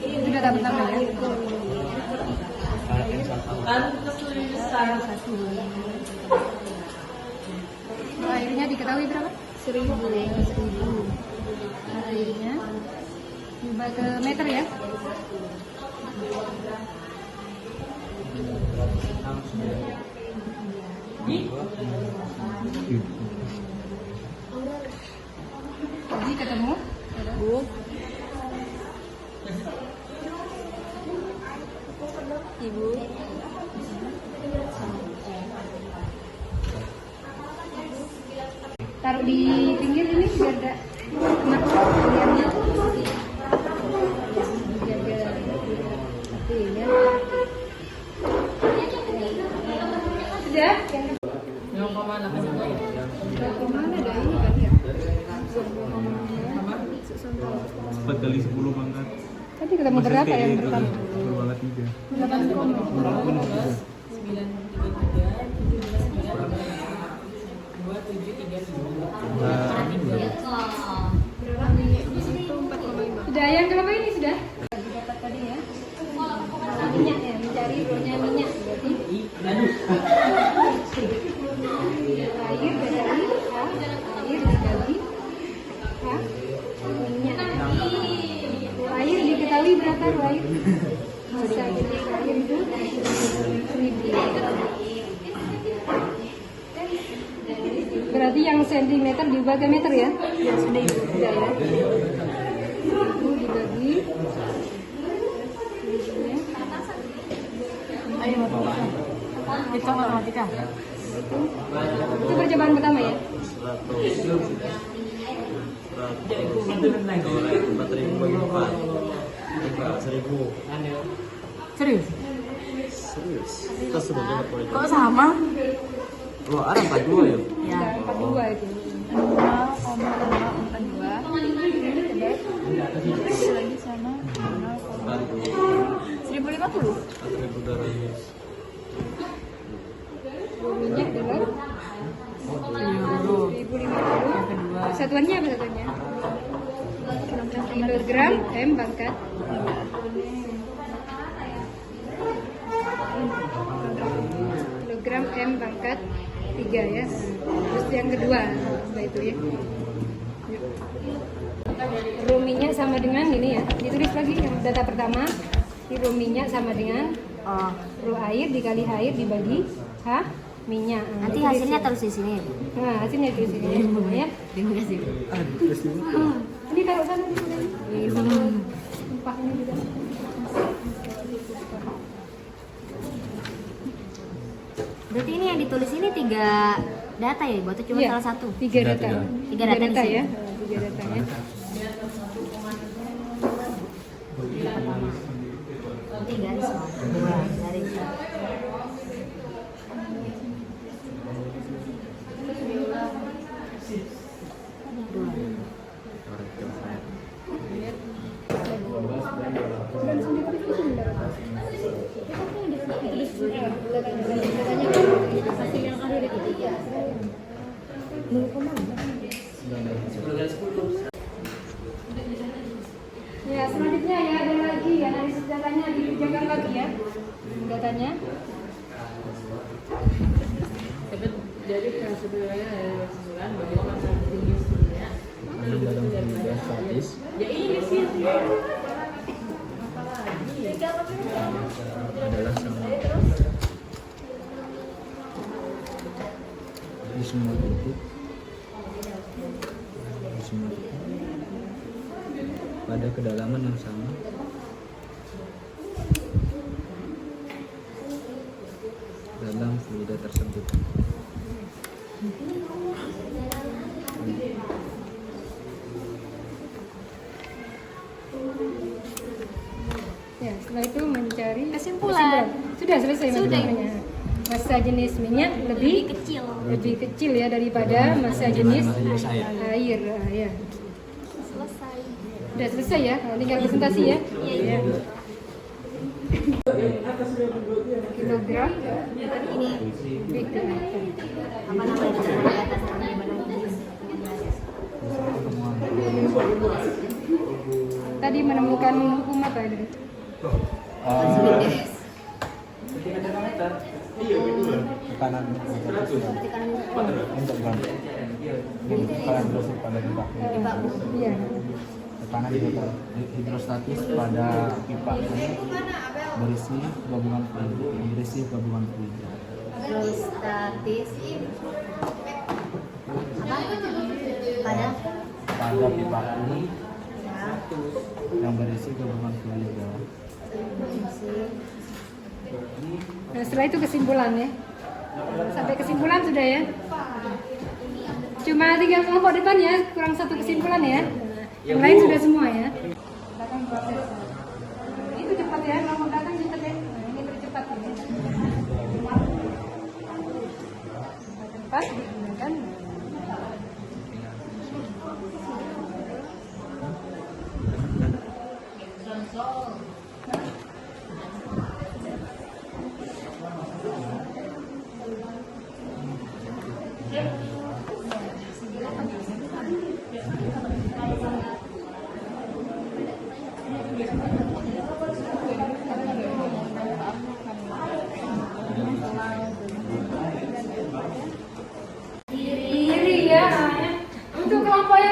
itu data pertama ya. Airnya diketahui berapa? 1000. Airnya coba ke meter ya. Jadi ketemu Ibu. Taruh di pinggir ini biar tidak kena airnya. Biar seperti ini. Sudah? 4 kali 10 pangkat. Tadi ketemu berapa yang pertama? 10 pangkat 3. 2,732. Sudah yang berapa ini sudah? Dapat tadi ya. Minyak ya, mencari rohnya minyak berarti. Air dari air dikali minyak. Air diketahui berapa air? Masa jenis air itu 1000. Berarti yang sentimeter diubah ke meter ya? Ya sudah ibu sudah ya. Itu dibagi. Ayo kita matematika. Itu percobaan pertama ya? 4.000 bagi 4. 1.000. Serius? Serius. Kita sudah dapat poin. Kok sama? Dua arah 42 ya? Ya. 42 itu. 0,42 lagi sama 1.050. 1.200. Minyak dengan 1.050. Satuannya apa satuannya? Kilogram M pangkat. Kilogram M pangkat 3 ya. Terus yang kedua setelah itu ya. Rho minyak sama dengan ini ya. Ditulis lagi yang data pertama. Rho minyak sama dengan rho air dikali air dibagi minyak. Nanti Ditulis hasilnya ya. terus di sini. Nah, hasilnya di sini ya. Terima kasih. Ini taruh sana di sini. Tumpahnya juga. Berarti ini yang ditulis ini 3 data ya, buat cuma Iya, salah satu. 3 data. 3 data di sini. ya. 3 datanya. Tiga garis bawah. 2 garis. Ya, selanjutnya ya ada lagi analisis datanya dikerjakan lagi ya. Datanya. Jadi sebenarnya dari kesimpulan bahwa masa tinggi sebenarnya statis ya ini sih adalah sama di semua titik pada kedalaman yang sama dalam fluida tersebut. Ya, setelah itu mencari Kesimpulan. Sudah selesai matematikanya. Masa jenis minyak lebih kecil ya daripada masa jenis air. Ya. Selesai. Sudah selesai ya, tinggal presentasi ya. Iya. Kilogram Ini apa namanya di atas gimana ini? tadi menemukan hukum apa itu? Tekanan Iya. tekanan hidrostatis pada pipa ini berisi gabungan fluid. Hidrostatis apa? Pada pipa ini ya, yang berisi gabungan fluid. Nah, setelah itu kesimpulan ya. Sampai kesimpulan sudah ya. Cuma 3 kelompok depan ya, kurang 1 kesimpulan ya. Yang lain sudah semua ya. Datang proses. Nah, itu cepat ya, kelompok datang cepat ya. Nah, ini tercepat ya. Tempat digunakan.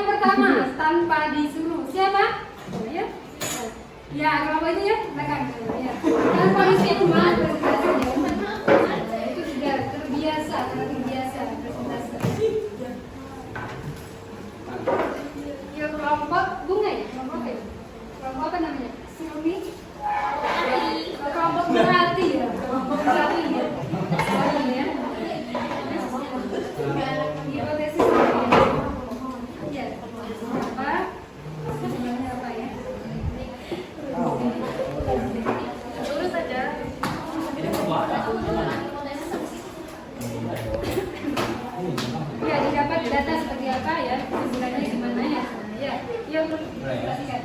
yang pertama tanpa disuruh siapa? Ya, ya kelompok itu ya belakang. Ya. Tanpa disuruh yang kedua presentasi. Itu juga terbiasa karena terbiasa presentasi. Ya kelompok bunga ya kelompok apa ya? Kelompok apa namanya? Silmi. Kelompok berarti ya. Kelompok berarti ya. Sorry ya. Hipotesis ya. Apa? Sebenarnya apa ya? Lurus saja. Ya, didapat data seperti apa ya? Sebenarnya gimana ya? Ya, yuk perhatikan.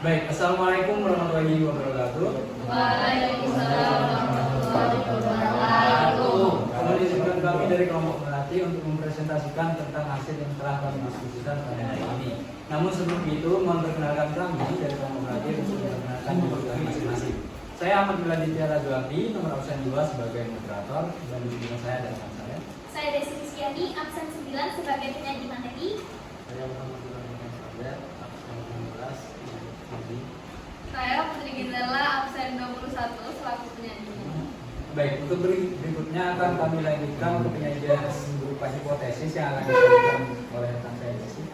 Baik, assalamualaikum warahmatullahi wabarakatuh. Waalaikumsalam warahmatullahi wabarakatuh. Kembali dengan kami dari kelompok Melati untuk mempresentasikan tentang hasil yang telah kami diskusikan pada hari ini. Namun sebelum itu, mohon perkenalkan kami dari kelompok Melati untuk memperkenalkan diri kami masing-masing. Saya Ahmad Miladitya Rajuati, nomor absen 2 sebagai moderator, dan di sini saya ada rekan saya. Saya Desi Rizkyani, absen 9 sebagai penyaji materi. Saya Muhammad Ibrahim Sabar, absen 16 sebagai Saya Putri Ginzela, absen 21 selaku penyanyi. Baik, untuk berikutnya akan kami lanjutkan untuk penyajian berupa hipotesis yang akan disampaikan oleh rekan saya Desi.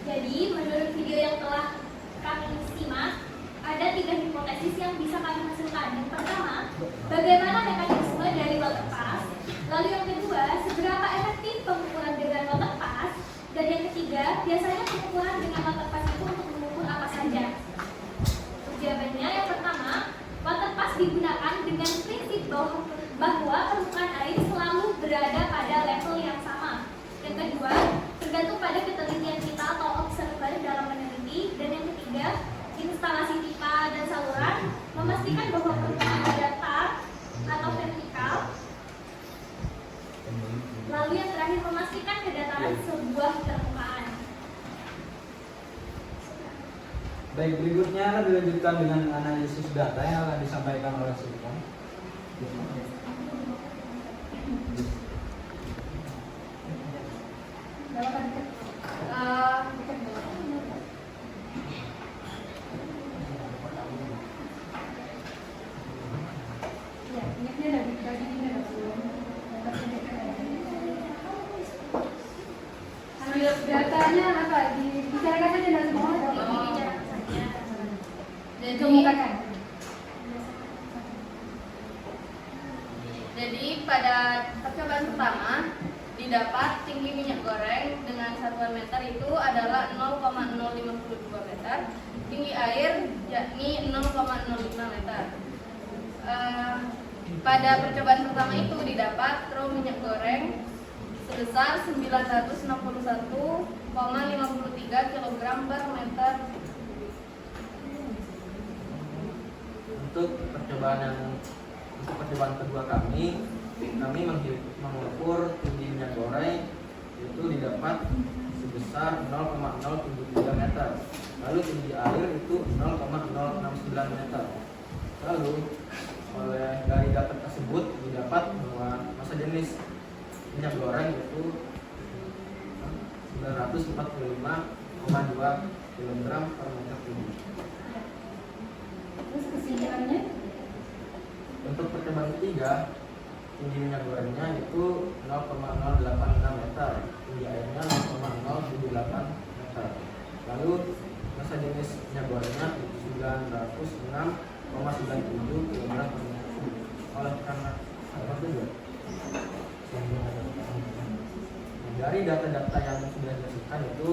Jadi, menurut video yang telah kami simak, ada 3 hipotesis yang bisa kami hasilkan. Yang pertama, bagaimana mekanisme dari waterpass. Lalu yang kedua, seberapa efektif pengukuran dengan waterpass. Dan yang ketiga, biasanya pengukuran dengan waterpass itu untuk mengukur apa saja. Jawabannya yang pertama, waterpass digunakan dengan prinsip bahwa permukaan air selalu berada pada level yang sama. Yang kedua, tergantung pada ketelitian kita atau observer dalam meneliti. Dan yang ketiga, instalasi pipa dan saluran memastikan bahwa permukaan datar atau vertikal. Lalu yang terakhir, memastikan kedataran sebuah permukaan. Baik, berikutnya akan dilanjutkan dengan analisis data yang akan disampaikan oleh Sultan. Ya, ini ada bagi ini ada datanya apa? Dibicarakan saja dan semua dikemukakan. Jadi pada percobaan pertama didapat tinggi minyak goreng dengan satuan meter itu adalah 0,052 meter, tinggi air yakni 0,05 meter. Pada percobaan pertama itu didapat tro minyak goreng sebesar 961,53 kg per meter. Untuk percobaan kedua kami mengukur tinggi minyak goreng itu didapat sebesar 0,073 meter. Lalu tinggi air itu 0,069 meter. Lalu dari data tersebut didapat bahwa massa jenis minyak goreng itu 945,2 kg per meter kubik. Terus kesimpulannya? Untuk percobaan ketiga, tinggi minyak gorengnya itu 0,086 meter, tinggi airnya 0,078 meter. Lalu massa jenis minyak gorengnya 906,97 kg per meter kubik. Oleh karena itu, dari data-data yang sudah dihasilkan itu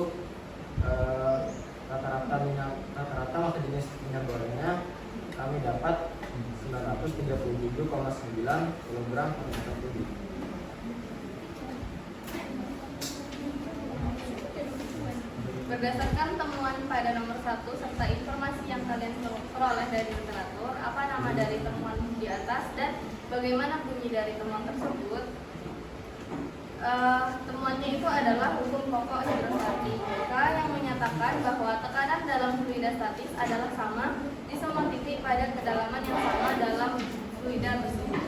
rata-rata massa jenis minyak gorengnya kami dapat 937,9 kg per meter kubik. Berdasarkan temuan pada nomor 1 serta informasi yang kalian peroleh dari literatur, apa nama dari temuan di atas dan bagaimana bunyi dari temuan tersebut? Temuannya itu adalah hukum pokok hidrostatika yang menyatakan bahwa tekanan dalam fluida statis adalah sama di semua titik pada kedalaman yang sama dalam fluida tersebut.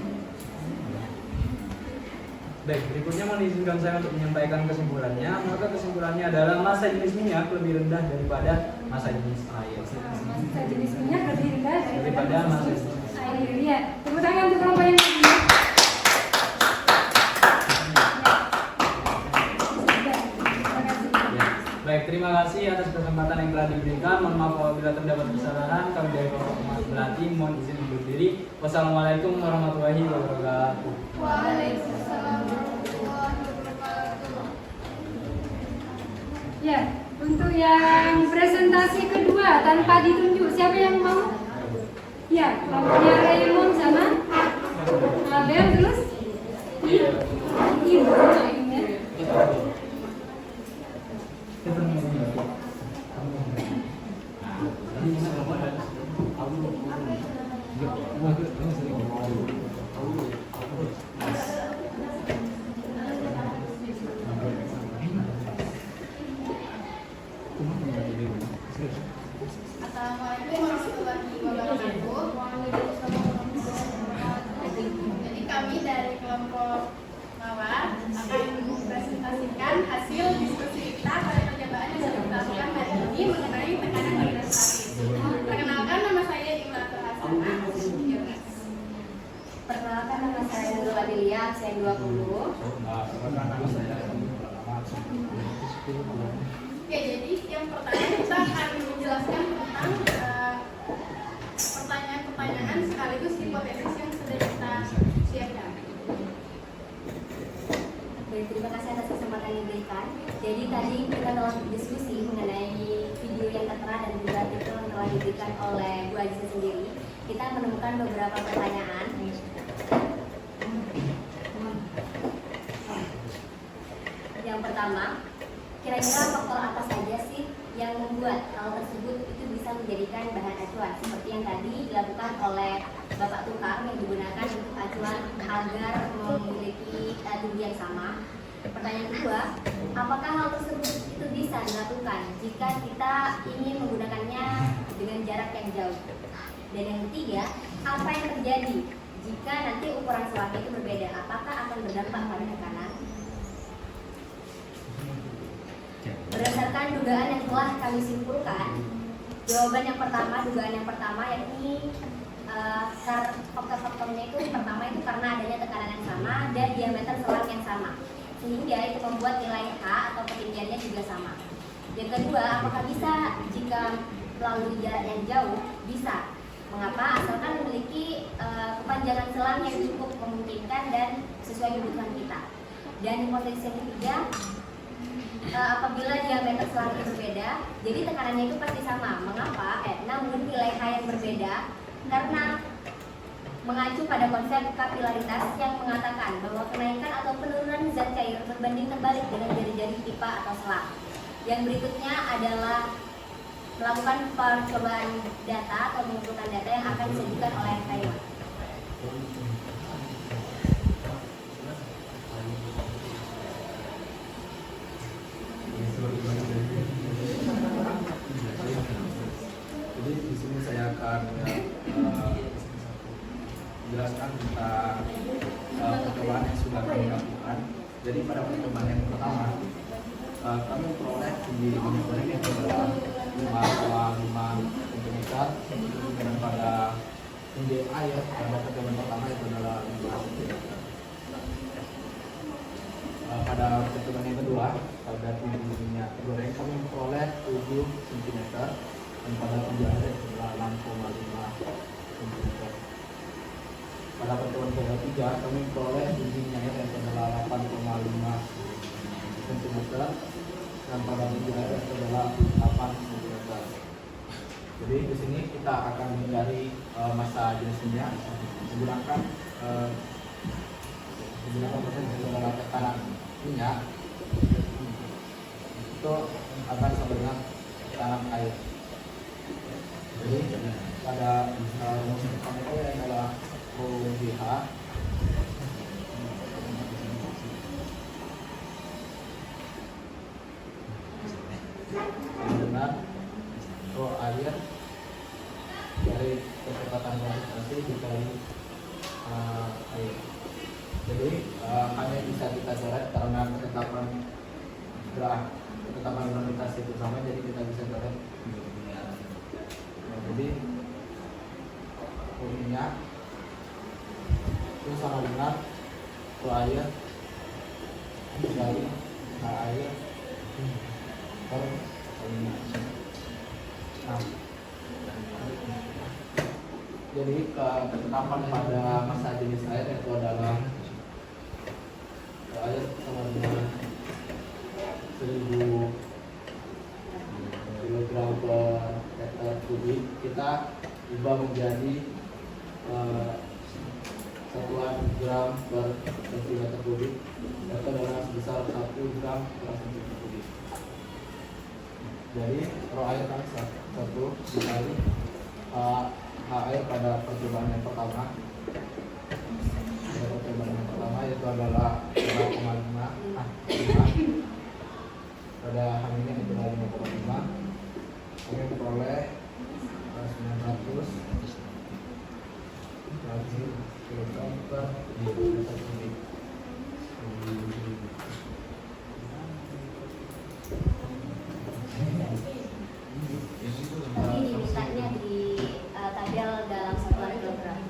Baik, berikutnya mohon izinkan saya untuk menyampaikan kesimpulannya. Maka kesimpulannya adalah massa jenis minyak lebih rendah daripada massa jenis air. Massa jenis minyak lebih rendah Daripada massa jenis air. Ya, tepuk tangan untuk kelompok yang kedua. Baik, terima kasih atas kesempatan yang telah diberikan. Mohon maaf apabila terdapat kesalahan. Kami dari kelompok Melati mohon izin undur diri. Wassalamualaikum warahmatullahi wabarakatuh. Waalaikumsalam warahmatullahi wabarakatuh. Ya, untuk yang presentasi kedua tanpa ditunjuk, siapa yang mau? Ya, kelompoknya Raymond sama Abel terus? Ibu. Assalamualaikum warahmatullahi wabarakatuh. Jadi kami dari kelompok Mawar akan mempresentasikan hasil diskusi kita pada percobaan yang sudah kita lakukan hari ini mengenai tekanan hidrostatis. Perkenalkan, nama saya Imratul Hasanah. Perkenalkan, nama saya Nurul Adelia, absen 20. Oke, jadi yang pertama kita akan menjelaskan tentang pertanyaan-pertanyaan sekaligus hipotesis yang sudah kita siapkan. Baik, terima kasih atas kesempatan yang diberikan. Jadi tadi kita telah berdiskusi mengenai video yang tertera dan juga artikel yang telah diberikan oleh Bu Aziza sendiri. Kita menemukan beberapa pertanyaan. Yang pertama, kira-kira faktor apa saja sih yang membuat hal tersebut itu bisa menjadikan bahan acuan seperti yang tadi dilakukan oleh Bapak Tukang yang digunakan untuk acuan agar memiliki tinggi yang sama. Pertanyaan kedua, apakah hal tersebut itu bisa dilakukan jika kita ingin menggunakannya dengan jarak yang jauh? Dan yang ketiga, apa yang terjadi jika nanti ukuran selangnya itu berbeda? Apakah akan berdampak pada tekanan? Berdasarkan dugaan yang telah kami simpulkan, jawaban yang pertama, dugaan yang pertama yakni faktor-faktornya itu pertama itu karena adanya tekanan yang sama dan diameter selang yang sama, sehingga itu membuat nilai H atau ketinggiannya juga sama. Yang kedua, apakah bisa jika melalui jarak yang jauh? Bisa. Mengapa? Asalkan memiliki kepanjangan selang yang cukup memungkinkan dan sesuai kebutuhan kita. Dan hipotesis yang ketiga, apabila diameter selang itu berbeda, jadi tekanannya itu pasti sama. Mengapa? Namun nilai H yang berbeda karena mengacu pada konsep kapilaritas yang mengatakan bahwa kenaikan atau penurunan zat cair berbanding terbalik dengan jari-jari pipa atau selang. Yang berikutnya adalah melakukan percobaan data atau mengumpulkan data yang akan disajikan oleh Raymond. Jadi di sini saya akan menjelaskan tentang percobaan yang sudah kami lakukan. Jadi pada percobaan yang pertama, kami memperoleh tinggi minyak goreng yang adalah 5,5 cm dan pada tinggi air pada percobaan pertama itu adalah 5 cm. Pada percobaan yang kedua, pada tinggi minyak goreng kami memperoleh 7 cm dan pada tinggi air itu adalah 6,5 cm. Pada percobaan ketiga kami memperoleh tinggi minyak air yang adalah 8,5 cm dan pada tinggi air itu adalah 8 cm. Jadi di sini kita akan mencari massa jenis minyak menggunakan tekanan minyak itu akan sama dengan tekanan air. Jadi pada rumus pertama itu adalah OBH dengan O air dari kecepatan konsentrasi dikali air. Jadi hanya bisa kita coret karena ketetapan prioritas itu sama, jadi kita bisa coret. Nah, jadi minyak itu sama dengan air dari air per minyak. Nah, jadi ketetapan pada massa jenis air itu adalah air sama dengan 1000 kg per meter kubik, kita ubah menjadi satuan gram per cm kubik, itu adalah sebesar 1 gram per cm kubik. Jadi rho air kan 1 dikali H air pada percobaan yang pertama. Percobaan yang pertama itu adalah 0,5 pada H ini itu dari 0,5. Kami memperoleh 900 kg per meter kubik. Ini dimintanya di tabel dalam satuan kilogram.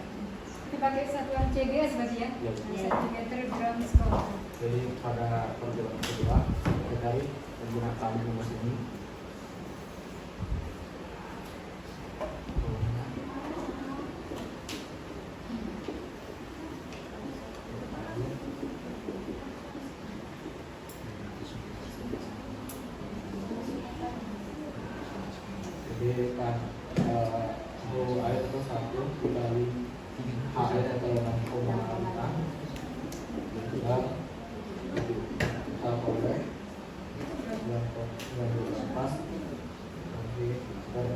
Dipakai satuan CGS berarti ya? Ya. Centimeter gram skor. Jadi pada percobaan kedua kita menggunakan rumus ini. Jadi kan rho air itu 1 dikali H air atau 6,5 dan kita boleh 9,8 nanti per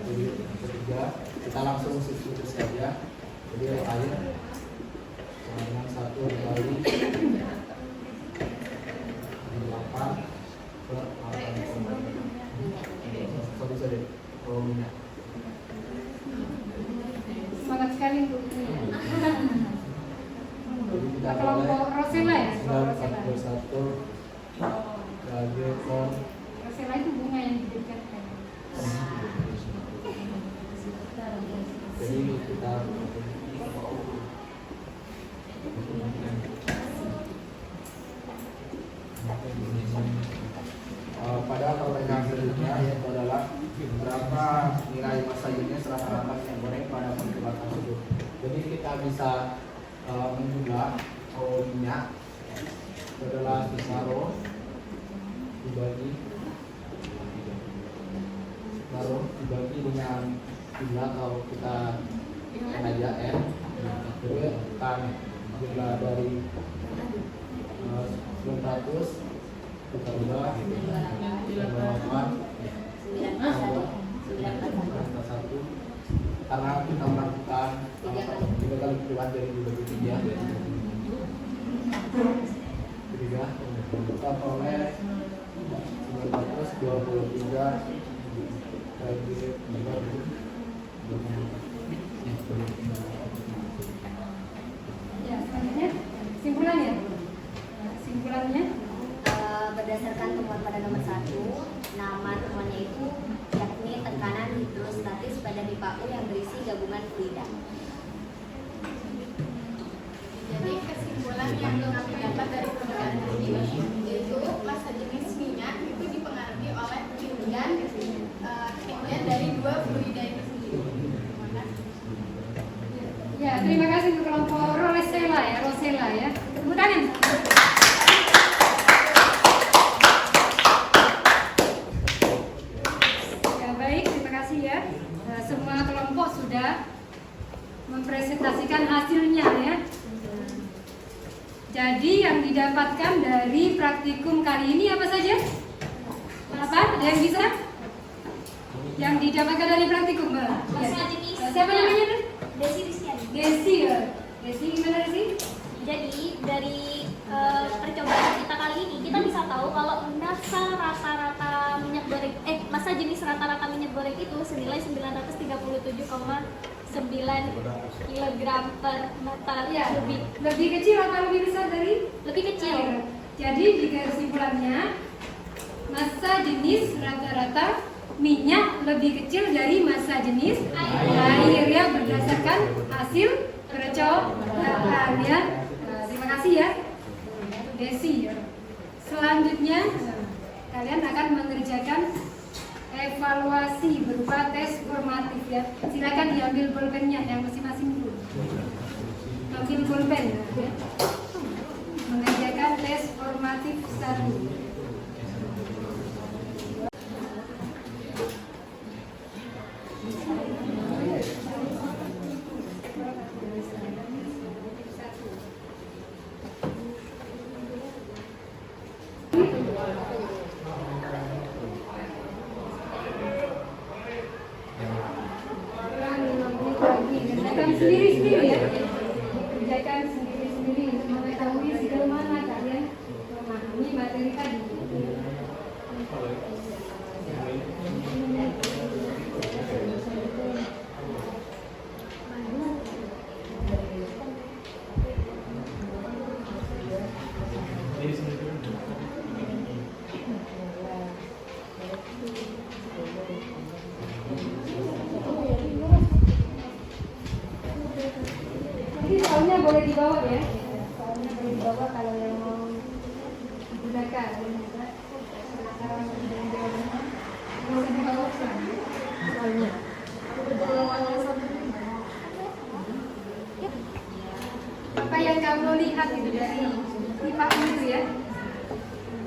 jadi ketiga kita langsung substitusi saja. Jadi air sama dengan 1 dikali 8 per 8,5. Sorry, kalau minyak. Semangat sekali untuk ini. Jadi kita Kelompok Rosella ya? 941 kali per Rosella itu bunga yang didekatkan. jadi kita pada pertanyaan selanjutnya yaitu adalah berapa nilai massa unit rata-rata minyak goreng pada percobaan tersebut. Jadi kita bisa menjumlah minyak itu adalah rho dibagi dengan jumlah, kalau kita N aja N, jadi akan jumlah dari 900 kita ubah 981 karena kita melakukan 3 kali percobaan dari dibagi 3 kita peroleh 923 bagi 3. Ya, selanjutnya simpulannya. Simpulannya Berdasarkan temuan pada nomor 1, nama temuannya itu yakni tekanan hidrostatis pada pipa U yang berisi gabungan fluida. Jadi kesimpulan yang kami dapat dari percobaan ini yaitu massa jenis minyak itu dipengaruhi oleh ketinggian dari dua fluida itu sendiri. ya, terima kasih untuk kelompok Rosella ya. Tepuk tangan. Ya, baik, terima kasih ya. Semua kelompok sudah mempresentasikan hasilnya ya. Jadi yang didapatkan dari praktikum kali ini apa saja? Apa? Ada yang bisa? Yang didapatkan dari praktikum, Mbak? Ya. Siapa namanya tuh? Desi Rizkyani. Desi ya. Desi gimana Desi? Jadi dari percobaan kita kali ini kita bisa tahu kalau massa rata-rata jenis rata-rata minyak goreng itu senilai 937,9 kg per meter Ya, kubik. lebih kecil atau lebih besar dari Lebih kecil. air. Jadi di kesimpulannya, massa jenis rata-rata minyak lebih kecil dari massa jenis air ya, berdasarkan hasil percobaan ya. Terima kasih ya, Desi. Selanjutnya kalian akan mengerjakan evaluasi berupa tes formatif ya. Silakan diambil pulpennya yang masing-masing dulu. Ambil pulpen ya. Mengerjakan tes formatif 1. Kerjakan sendiri-sendiri ya. Kerjakan sendiri-sendiri untuk mengetahui sejauh mana kalian memahami materi tadi. Jadi soalnya boleh dibawa ya. Soalnya boleh dibawa kalau yang mau digunakan. Penasaran dengan jawabannya, boleh dibawa soalnya. Apa yang kamu lihat itu dari IPA itu ya?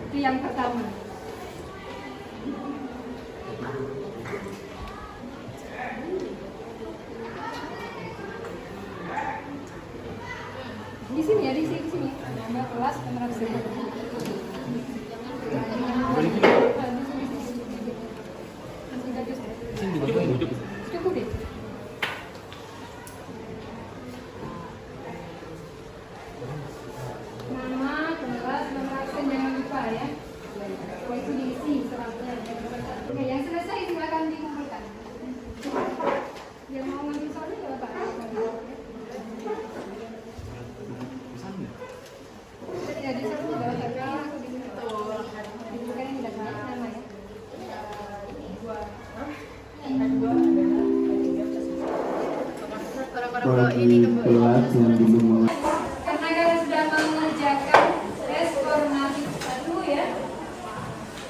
Itu yang pertama. Di sini ya, di sini. Ada kelas penerapsanya. Cukup deh. Nama, kelas, nomor absen jangan lupa ya. Oh, itu diisi suratnya. Oke, yang selesai silakan dikumpulkan. Yang mau ngambil soalnya nggak apa-apa. Ya, di sana juga ada aku di situ. Dibuka yang tidak salah nama ya. Karena kalian sudah mengerjakan tes formatif 1 ya.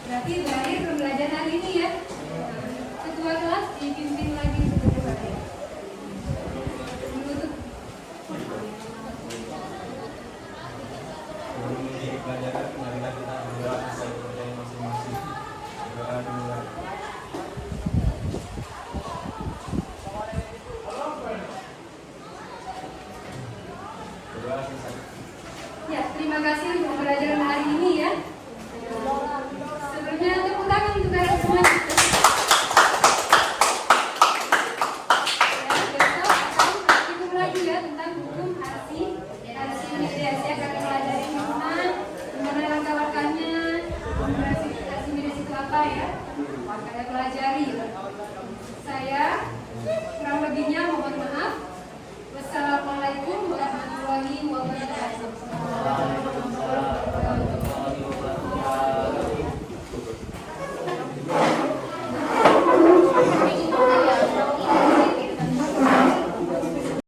Berarti berakhir pembelajaran hari ini ya. Ketua kelas dipimpin lagi berdua ya. Menutup. Pelajaran marilah kita berdoa sesuai kepercayaan masing-masing. Doa dulu. Ya, terima kasih untuk pembelajaran hari ini ya. Sebelumnya tepuk tangan untuk kalian semua. Ya, besok akan kita lagi ya tentang hukum arsi mediasi akan pelajari gimana langkah-langkahnya, arsi mediasi itu apa ya, kalian pelajari. Saya kurang lebihnya mohon